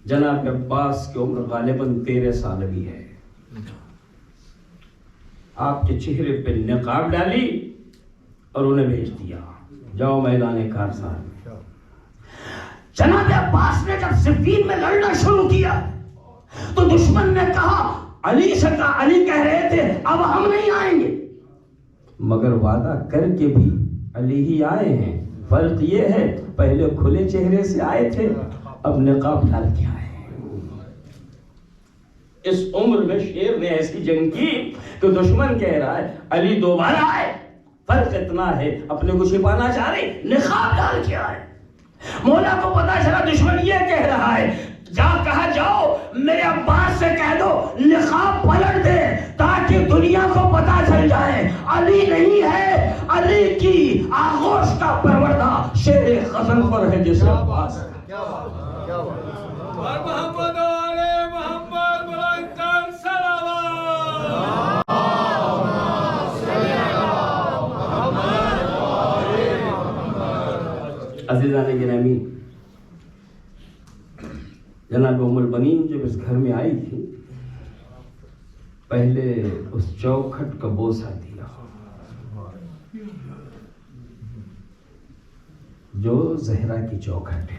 جناب عباس کی عمر غالباً 13 سال بھی ہے. آپ کے چہرے پہ نقاب ڈالی اور انہیں بھیج دیا، جاؤ میدان کارزار میں. جناب عباس نے جب صفین میں لڑنا شروع کیا تو دشمن نے کہا علی سے کہا، علی کہہ رہے تھے اب ہم نہیں آئیں گے، مگر وعدہ کر کے بھی علی ہی آئے ہیں. فرق یہ ہے پہلے کھلے چہرے سے آئے تھے، اب نقاب ڈال کے آئے. اس عمر میں شیر نے ایسی جنگ کی کہ دشمن کہہ رہا ہے علی دوبارہ آئے، فرق اتنا ہے اپنے کو چھپانا چاہ رہے، نقاب ڈال کے آئے. مولا کو پتا چلا دشمن یہ کہہ رہا ہے، جا کہا جاؤ میرے عباس سے کہہ دو نقاب پلٹ دے تاکہ تاکہ دنیا کو پتا چل جائے علی نہیں ہے، علی کی آغوش کا پروردہ شیر غزل پر ہے جسے عباس ہے۔ اور محمد علیہ محمد ملائکہ صلوات۔ عزیزان گرامی، جناب ام البنین جب اس گھر میں آئی تھی، پہلے اس چوکھٹ کا بوسہ دیا جو زہرا کی چوکھٹ ہے،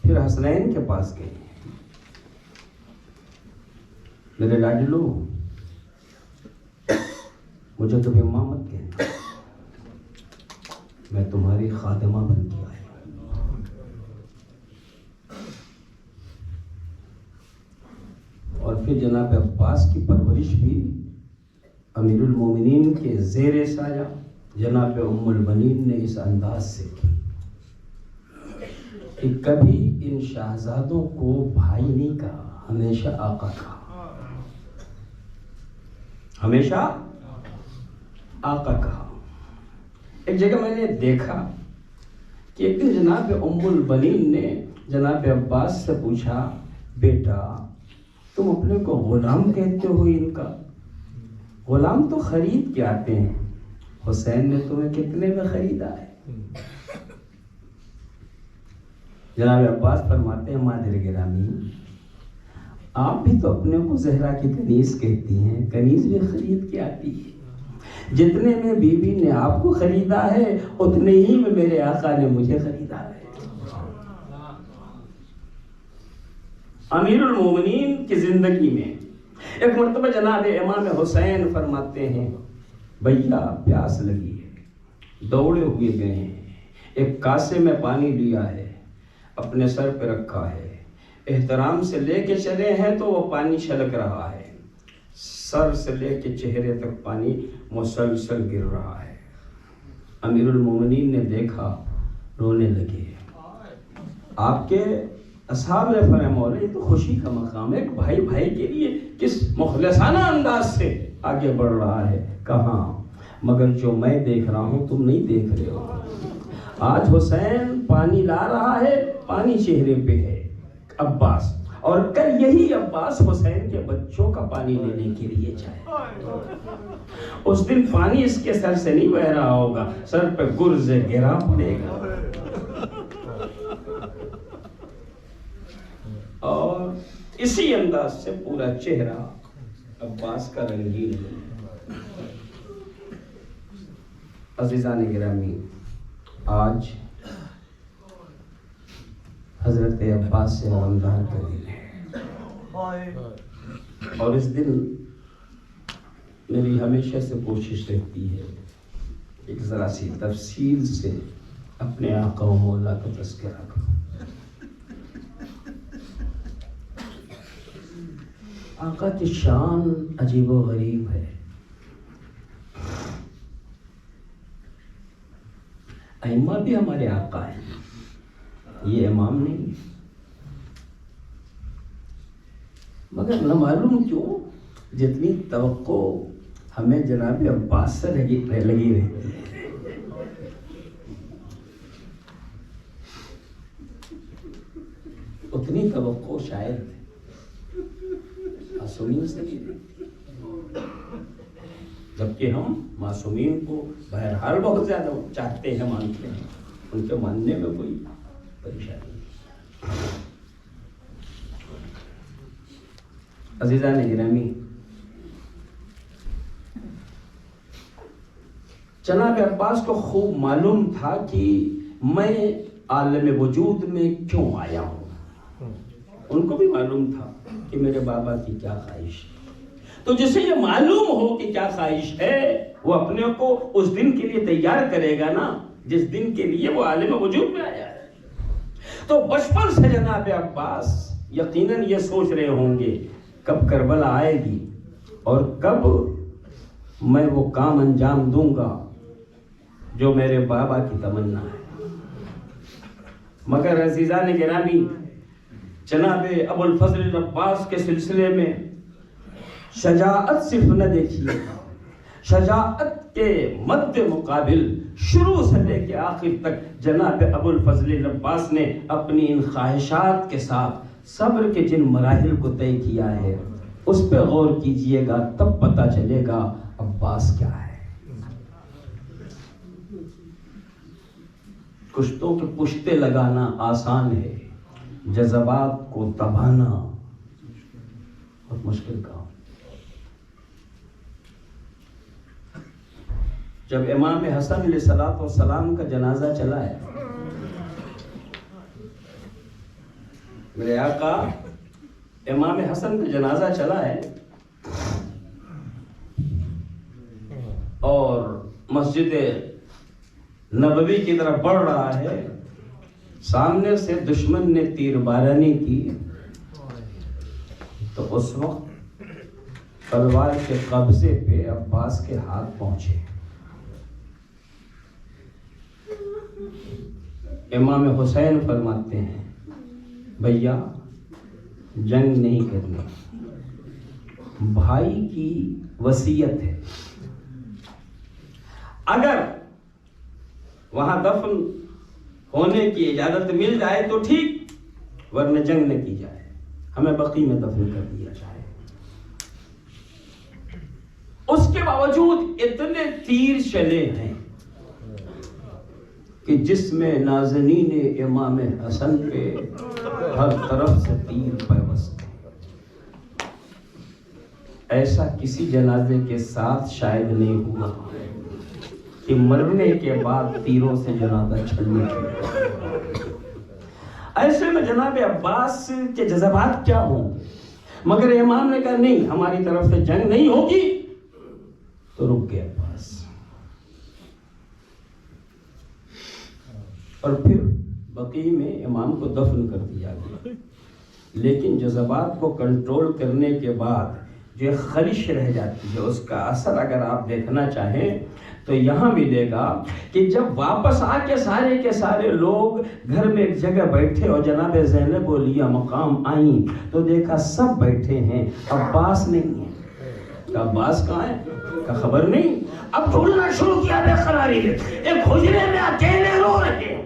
پھر حسنین کے پاس گئی، میرے لاڈلو مجھے کبھی اماں مت کہنا، میں تمہاری خادمہ بن کے آئی ہوں۔ اور پھر جناب عباس کی پرورش بھی امیر المومنین کے زیر سایہ جناب ام البنین نے اس انداز سے کی کہ کبھی ان شہزادوں کو بھائی نہیں کہا، ہمیشہ آقا کہا، ہمیشہ آقا کہا۔ ایک جگہ میں نے دیکھا کہ ایک دن جناب ام البنین نے جناب عباس سے پوچھا، بیٹا تم اپنے کو غلام کہتے ہو، ان کا غلام تو خرید کے آتے ہیں، حسین نے تمہیں کتنے میں خریدا ہے؟ جناب عباس فرماتے ہیں، مادر گرامی آپ بھی تو اپنے کو زہرا کی کنیز کہتی ہیں، کنیز بھی خرید کے آتی ہے، جتنے میں بی بی نے آپ کو خریدا ہے اتنے ہی میں میرے آقا نے مجھے خریدا ہے۔ امیر المومنین کی زندگی میں ایک مرتبہ جناب امام حسین فرماتے ہیں، بھیا پیاس لگی ہے، دوڑے ہوئے گئے ہیں، ایک کاسے میں پانی لیا ہے، اپنے سر پہ رکھا ہے، احترام سے لے کے چلے ہیں تو وہ پانی چھلک رہا ہے، سر سے لے کے چہرے تک پانی مسلسل گر رہا ہے۔ امیر المومنین نے دیکھا، رونے لگے۔ آپ کے اصحاب نے فرمایا، مولا یہ تو خوشی کا مقام ہے، ایک بھائی بھائی کے لیے کس مخلصانہ انداز سے آگے بڑھ رہا ہے۔ کہاں، مگر جو میں دیکھ رہا ہوں تم نہیں دیکھ رہے ہو۔ آج حسین پانی لا رہا ہے، پانی چہرے پہ ہے عباس، اور کل یہی عباس حسین کے بچوں کا پانی لینے کے لیے جائے۔ اس دن پانی اس کے سر سے نہیں بہ رہا ہوگا، سر پہ گرز گرا پڑے گا، اور اسی انداز سے پورا چہرہ عباس کا رنگین ہے۔ عزیزان گرامی، آج حضرت عباس سے علمدار کا دن ہے، اور اس دن میری ہمیشہ سے کوشش رہتی ہے ایک ذرا سی تفصیل سے اپنے آقا و مولا کا تذکرہ کروں۔ آقا کی شان عجیب و غریب ہے۔ ائمہ بھی ہمارے آقا ہیں، یہ امام نہیں ہے، مگر نہ معلوم کیوں جتنی توقع ہمیں جناب عباس سے لگی رہتی ہے، اتنی توقع شاید معصومین سے نہیں رہتی، جبکہ ہم معصومین کو بہرحال بہت زیادہ چاہتے ہیں، مانتے ہیں، ان کے ماننے میں کوئی پریشانی نہیں۔ عزیزان گرامی، جناب عباس کو خوب معلوم تھا کہ میں عالم وجود میں کیوں آیا ہوں، ان کو بھی معلوم تھا کہ میرے بابا کی کیا خواہش ہے۔ تو جسے یہ معلوم ہو کہ کیا خواہش ہے، وہ اپنے کو اس دن کے لیے تیار کرے گا نا جس دن کے لیے وہ عالم وجود میں آیا ہے۔ تو بچپن سے جناب عباس یقیناً یہ سوچ رہے ہوں گے کب کربلا آئے گی اور کب میں وہ کام انجام دوں گا جو میرے بابا کی تمنا ہے۔ مگر عزیزان گرامی، جناب ابو الفضل عباس کے سلسلے میں شجاعت صرف نہ دیکھیے، شجاعت کے مد مقابل شروع سے لے کے آخر تک جناب ابو الفضل عباس نے اپنی ان خواہشات کے ساتھ صبر کے جن مراحل کو طے کیا ہے اس پہ غور کیجئے گا، تب پتہ چلے گا عباس کیا ہے۔ کشتوں کے پشتے لگانا آسان ہے، جذبات کو دبانا بہت مشکل کام۔ جب امام حسن علیہ الصلوۃ والسلام کا جنازہ چلا ہے، میرے آقا امام حسن کا جنازہ چلا ہے اور مسجد نبوی کی طرف بڑھ رہا ہے، سامنے سے دشمن نے تیر بارانی کی تو اس وقت تلوار کے قبضے پہ عباس کے ہاتھ پہنچے۔ امام حسین فرماتے ہیں بھیا جنگ نہیں کرنی، بھائی کی وصیت ہے، اگر وہاں دفن ہونے کی اجازت مل جائے تو ٹھیک، ورنہ جنگ نہ کی جائے، ہمیں بقی میں دفن کر دیا جائے۔ اس کے باوجود اتنے تیر چلے ہیں کہ جس میں نازنین امام حسن پہ ہر طرف سے تیر پیوست ہیں۔ ایسا کسی جنازے کے ساتھ شاید نہیں ہوا کہ مرنے کے بعد تیروں سے جنازہ چھلنے کے۔ ایسے میں جناب عباس کے جذبات کیا ہوں، مگر امام نے کہا نہیں، ہماری طرف سے جنگ نہیں ہوگی، تو رک گئے عباس۔ اور پھر بقیع میں امام کو دفن کر دیا گیا، لیکن جذبات کو کنٹرول کرنے کے بعد جو ایک خلش رہ جاتی ہے، اس کا اثر اگر آپ دیکھنا چاہیں تو یہاں ملے گا کہ جب واپس آ کے سارے کے سارے لوگ گھر میں ایک جگہ بیٹھے اور جناب زینب و لیہ مقام آئیں تو دیکھا سب بیٹھے ہیں، عباس نہیں ہے۔ عباس کہاں ہے کا خبر نہیں۔ اب ڈھونڈنا شروع کیا بے قراری ہے، ایک حجرے میں اکیلے رو رہے ہیں۔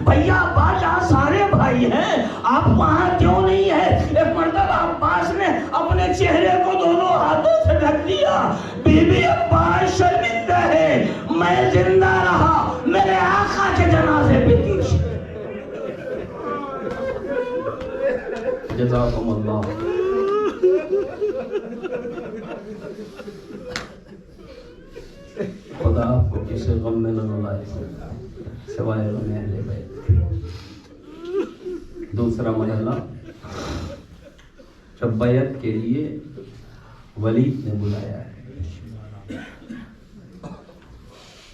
بھیا باجا سارے بھائی ہیں، آپ وہاں کیوں نہیں ہیں؟ ایک مرتبہ عباس نے اپنے چہرے کو دونوں ہاتھوں سے ڈھک دیا۔ بی بی عباس شرمندہ ہے، میں زندہ رہا، میرے آقا کے جنازے پہ تیر۔ جزاکم اللہ۔ خدا آپ کو کسی غم میں نہ ڈالے سوائے غم اہل بیت۔ دوسرا مرحلہ، جب بیعت کے لیے ولید نے بلایا ہے،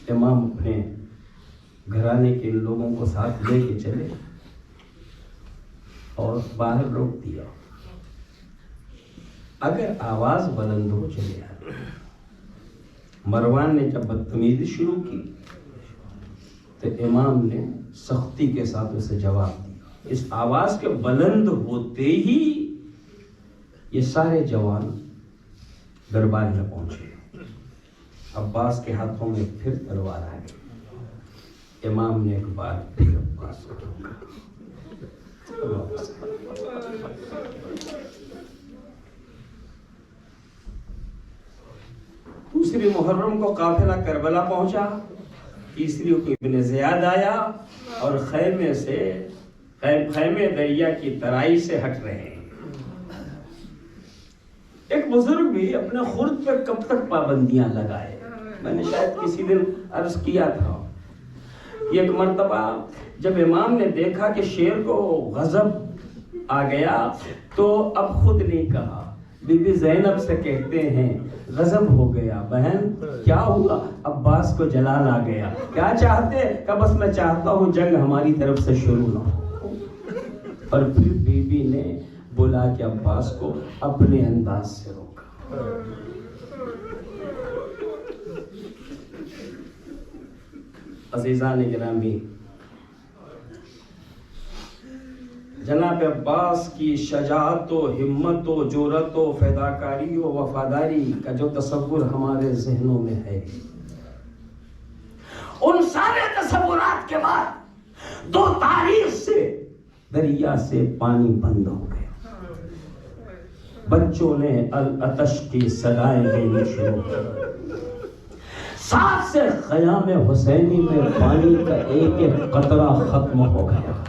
امام اپنے گھرانے کے لوگوں کو ساتھ لے کے چلے اور باہر روک دیا، اگر آواز بلند ہو چلے آئے۔ مروان نے جب بدتمیزی شروع کی تو امام نے سختی کے ساتھ اسے جواب دیا۔ اس آواز کے بلند ہوتے ہی یہ سارے جوان دربار میں پہنچے، عباس کے ہاتھوں میں پھر تلوار آ گئی۔ امام نے ایک بار پھر عباس کو روکا۔ دوسری محرم کو قافلہ کربلا پہنچا، تیسری کو ابن زیاد آیا اور خیمے دریا کی ترائی سے ہٹ رہے ہیں۔ ایک بزرگ بھی اپنے خرد پہ کب تک پابندیاں لگائے، میں نے شاید کسی دن عرض کیا تھا۔ ایک مرتبہ جب امام نے دیکھا کہ شیر کو غضب آ گیا تو اب خود نہیں کہا، بی بی زینب سے کہتے ہیں غضب ہو گیا، بہن کیا ہوا؟ عباس کو جلال آ گیا، کیا چاہتے؟ کہ بس میں چاہتا ہوں جنگ ہماری طرف سے شروع نہ ہو۔ اور پھر بی بی نے بلا کے عباس کو اپنے انداز سے روکا۔ عزیزان گرامی، جناب عباس کی شجاعت و ہمت و جرأت و فداکاری و وفاداری کا جو تصور ہمارے ذہنوں میں ہے، ان سارے تصورات کے بعد 2 تاریخ سے دریا سے پانی بند ہو گیا، بچوں نے العطش کی صدائیں دینی شروع کی، 7 سے خیام حسینی میں پانی کا ایک ایک قطرہ ختم ہو گیا،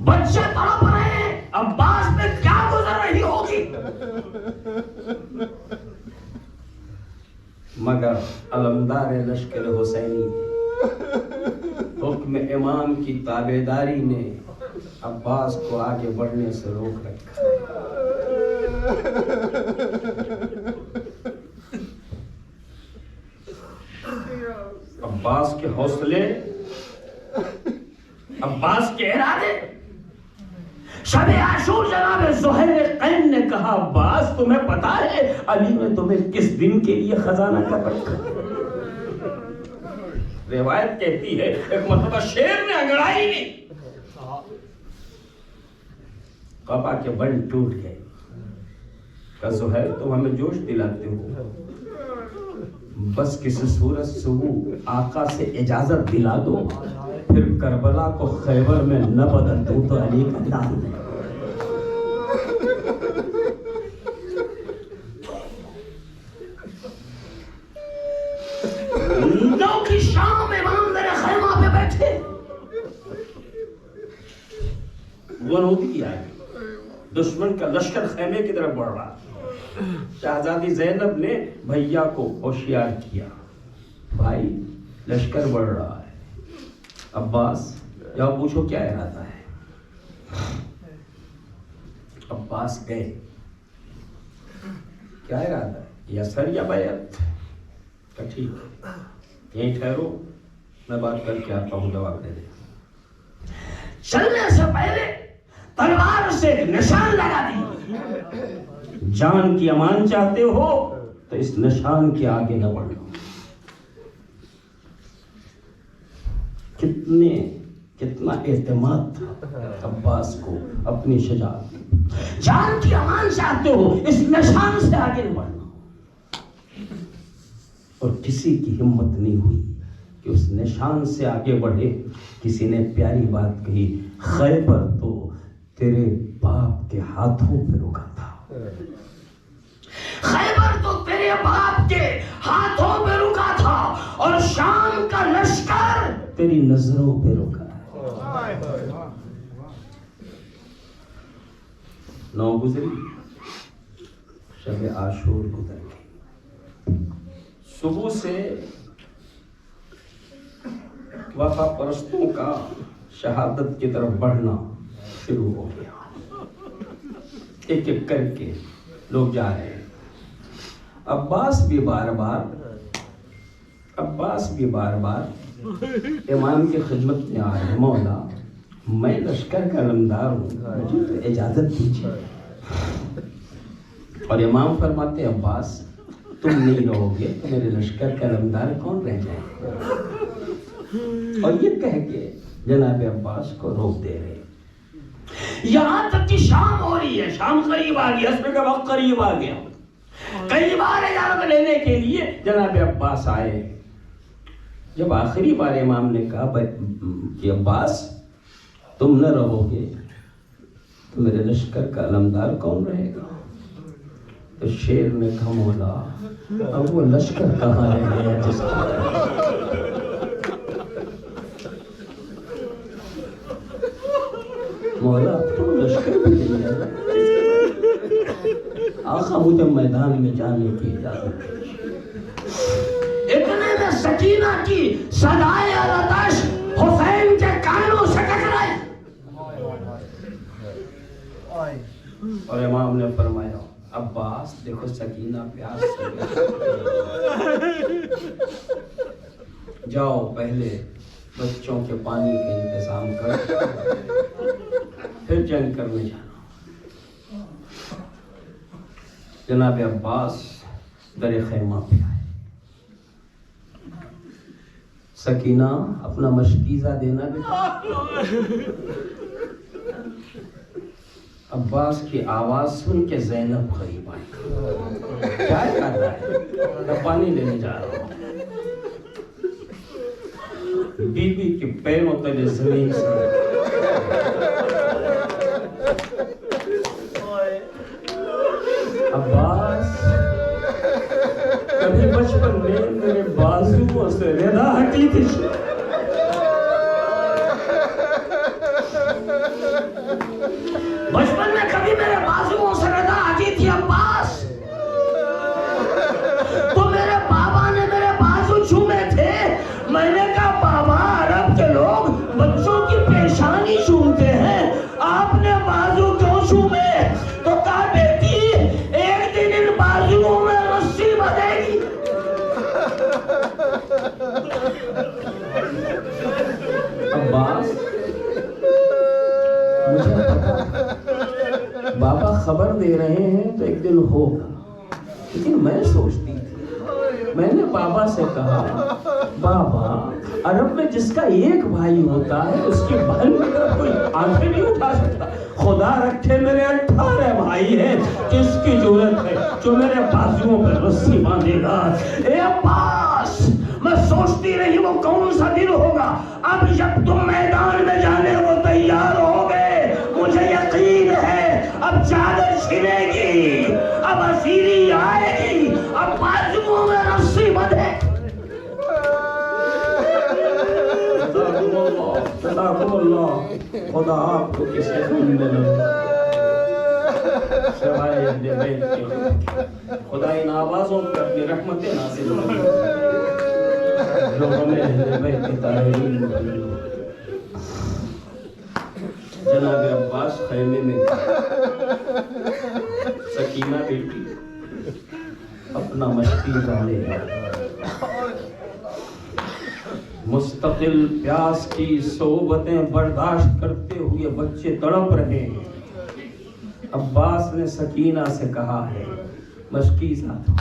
بچے تڑپ رہے ہیں، عباس میں کیا گزر رہی ہوگی، مگر علمدار لشکر حسینی حکم امام کی تابعداری نے عباس کو آگے بڑھنے سے روک رکھا۔ عباس کے حوصلے، عباس کے ارادے، شب عاشور جناب زہیر قین نے کہا عباس تمہیں پتا ہے علی نے تمہیں کس دن کے لیے خزانہ کر رکھا؟ روایت کہتی ہے ایک مرتبہ شیر نے انگڑائی نہیں، قبا کے بند ٹوٹ گئے، کہا زہیر تم ہمیں جوش دلاتے ہو، بس کسی صورت سے وہ آقا سے اجازت دلا دو، پھر کربلا کو خیبر میں نہ بدل دوں تو علی کا نام ہے۔ نو کی شام امام میرے خیمہ پہ بیٹھے، غنودی آئی، دشمن کا لشکر خیمے کی طرف بڑھ رہا، شہزادی زینب نے بھیا کو ہوشیار کیا، بھائی لشکر بڑھ رہا ہے، عباس جاؤ پوچھو کیا ارادہ ہے۔ عباس گئے، کیا ارادہ ہے، یسر یا بیعت؟ کہ ٹھیک یہیں ٹھہرو، میں بات کر کے آتا ہوں، جواب دے دیں۔ چلنے سے پہلے تلوار سے نشان لگا دی، جان کی امان چاہتے ہو تو اس نشان کے آگے نہ بڑھو۔ کتنا اعتماد تھا عباس کو اپنی شجاعت، جان کی امان چاہتے ہو اس نشان سے آگے نہ بڑھنا، اور کسی کی ہمت نہیں ہوئی کہ اس نشان سے آگے بڑھے۔ کسی نے پیاری بات کہی، خیبر تو تیرے باپ کے ہاتھوں پہ رکا تھا، خیبر تو تیرے باپ کے ہاتھوں پہ رکا تھا، اور شام کا لشکر تیری نظروں پہ رکا ہے۔ نو گزری، شب عاشور گزر گئی، صبح سے وفا پرستوں کا شہادت کی طرف بڑھنا شروع ہو گیا، ایک ایک کر کے لوگ جا رہے ہیں۔ عباس بھی بار بار امام کی خدمت میں آ رہے، مولا میں لشکر کا علمدار ہوں، مجھے تو اجازت دیجیے، اور امام فرماتے عباس تم نہیں رہو گے تو میرے لشکر کا علمدار کون رہ جائے گا، اور یہ کہہ کے جناب عباس کو روک دے رہے، یہاں تک کہ شام ہو رہی ہے، شام قریب آ گئی، عصر کا وقت قریب آ گیا، کئی بار اجازت لینے کے لیے جناب عباس آئے۔ جب آخری بار امام نے کہا کہ عباس تم نہ رہو گے تو میرے لشکر کا علمدار کون رہے گا، تو شیر نے کہا مولا اب وہ لشکر کہاں رہ گیا جس کا مولا تو لشکر بھی آقا مجھے میدان میں جانے کی اجازت ہے۔ اتنے میں سکینہ کی صدائے العطش حسین کے کانوں سے ٹکرائی، اور امام نے فرمایا عباس دیکھو سکینہ پیاس سے جاؤ پہلے بچوں کے پانی کا انتظام کر، پھر جنگ کرنے جانا۔ جناب عباس در خیمہ پہ آئے، سکینہ اپنا مشکیزہ دینا بیٹا، عباس کی آواز سن کے زینب قریب آئی. کیا کر رہا ہے؟ میں پانی لینے جا رہا ہوں. بی بی کے پیروں تلے زمین سے عباس کبھی بچپن میں میرے بازوؤں سے ردا ہٹی تھی. بچپن میں کبھی میرے بازوؤں سے ردا ہٹی تھی عباس. تو میرے بابا نے میرے بازو چومے تھے. میں نے کہا بابا عرب کے لوگ بچوں کی پیشانی چومتے ہیں, آپ نے بازو کیوں چومے؟ تو کہا بیٹی ایک دن ان بازوؤں میں رسی بندھے گی. عباس مجھے پتا بابا خبر دے رہے ہیں تو ایک دن ہوگا, لیکن میں سوچتی تھی, میں نے بابا سے کہا بابا عرب میں جس کا ایک بھائی ہوتا ہے اس کی بہن کی طرف کوئی آنکھیں نہیں اٹھا سکتا. خدا رکھے میرے 18 بھائی ہیں, کس کی ضرورت ہے جو میرے بازوؤں پہ رسی باندھے گا؟ اے عباس میں سوچتی رہی وہ کون سا دن ہوگا. اب جب تم میدان میں جانے کو تیار ہو گئے, مجھے یقین ہے اب چادر چھنے گی, اب اسیری آئے گی, اب بازوؤں میں رسی بندھے. جزاکم اللہ, خدا آپ کو کسی خون میں نہ سوائے اہل بیت کے. خدا ان آوازوں پر اپنی رحمتیں نازل کرے جو ہمیں اہل بیت کی تعلیم کرے. جناب عباس خیمے میں سکینہ بیٹی اپنا مشتی ڈالے گا. مستقل پیاس کی صحبتیں برداشت کرتے ہوئے بچے تڑپ رہے ہیں. عباس نے سکینہ سے کہا ہے مشکیزہ تھا,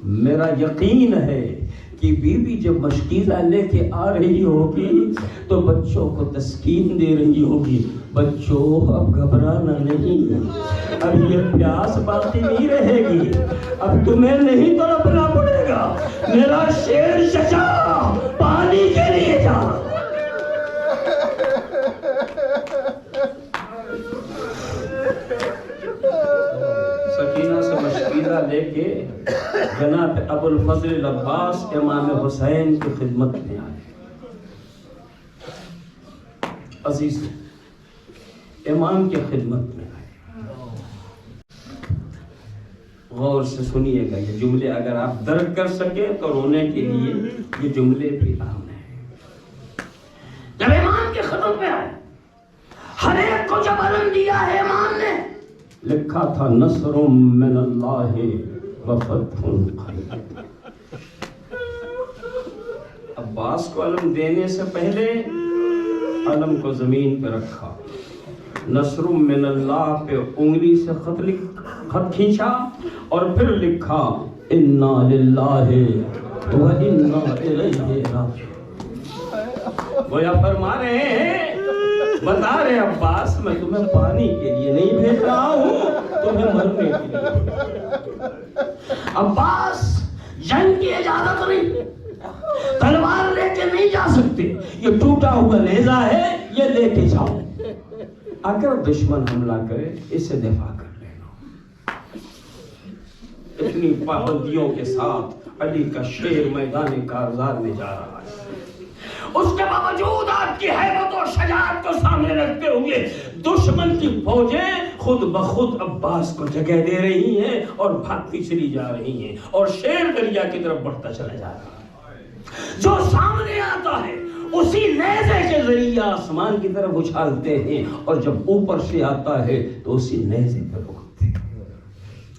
میرا یقین ہے کہ بی بی جب مشکیزہ لے کے آ رہی ہوگی تو بچوں کو تسکین دے رہی ہوگی. بچوں اب گھبرانا نہیں, اب یہ پیاس باقی نہیں رہے گی, اب تمہیں نہیں تڑپنا پڑے گا. میرا شیر چچا پانی کے لیے جا. سکینہ سے مشکیزہ لے کے جناب ابو الفضل العباس امام حسین کی خدمت میں آئے. عزیز امام کی خدمت میں آئے. غور سے سنیے گا یہ جملے, اگر آپ درک کر سکیں تو رونے کے لیے یہ جملے بھی عام ہیں. جب امام کی خدمت میں آئے, ہر ایک کو جب علم دیا ہے امام نے, لکھا تھا نصر من اللہ وفتح قریب. عباس کو علم دینے سے پہلے علم کو زمین پہ رکھا, نصر من اللہ پہ انگلی سے خط کھینچا اور پھر لکھا انا للہ و انا الیہ راجعون. وہ یہ فرما رہے ہیں, بتا رہے عباس میں تمہیں پانی کے لیے نہیں بھیج رہا ہوں, تمہیں مرنے کے لیے. عباس جنگ کی اجازت نہیں, تلوار لے کے نہیں جا سکتے, یہ ٹوٹا ہوا نیزہ ہے یہ لے کے جاؤ. اگر دشمن حملہ کرے اسے دفاع کر لینا. اتنی پابندیوں کے ساتھ علی کا شیر میدان کارزار میں جا رہا ہے. اس کے باوجود آپ کی حیبت اور شجاعت کو سامنے رکھتے ہوئے دشمن کی فوجیں خود بخود عباس کو جگہ دے رہی ہیں اور بھاگتی چلی جا رہی ہیں, اور شیر دریا کی طرف بڑھتا چلا جا رہا ہے. جو سامنے آتا ہے اسی نیزے کے ذریعے آسمان کی طرف اچھالتے ہیں, اور جب اوپر سے آتا ہے تو اسی نیزے پر روکتے ہیں.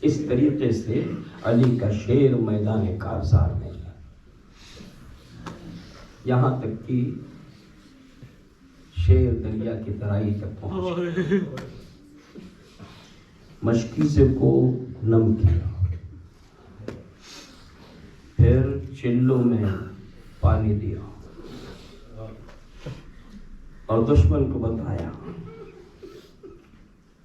اس طریقے سے علی کا شیر میدان کارزار میں یہاں تک کہ شیر دریا کی ترائی تک پہنچا, مشکیزے کو نم کیا, پھر چلوں میں پانی دیا اور دشمن کو بتایا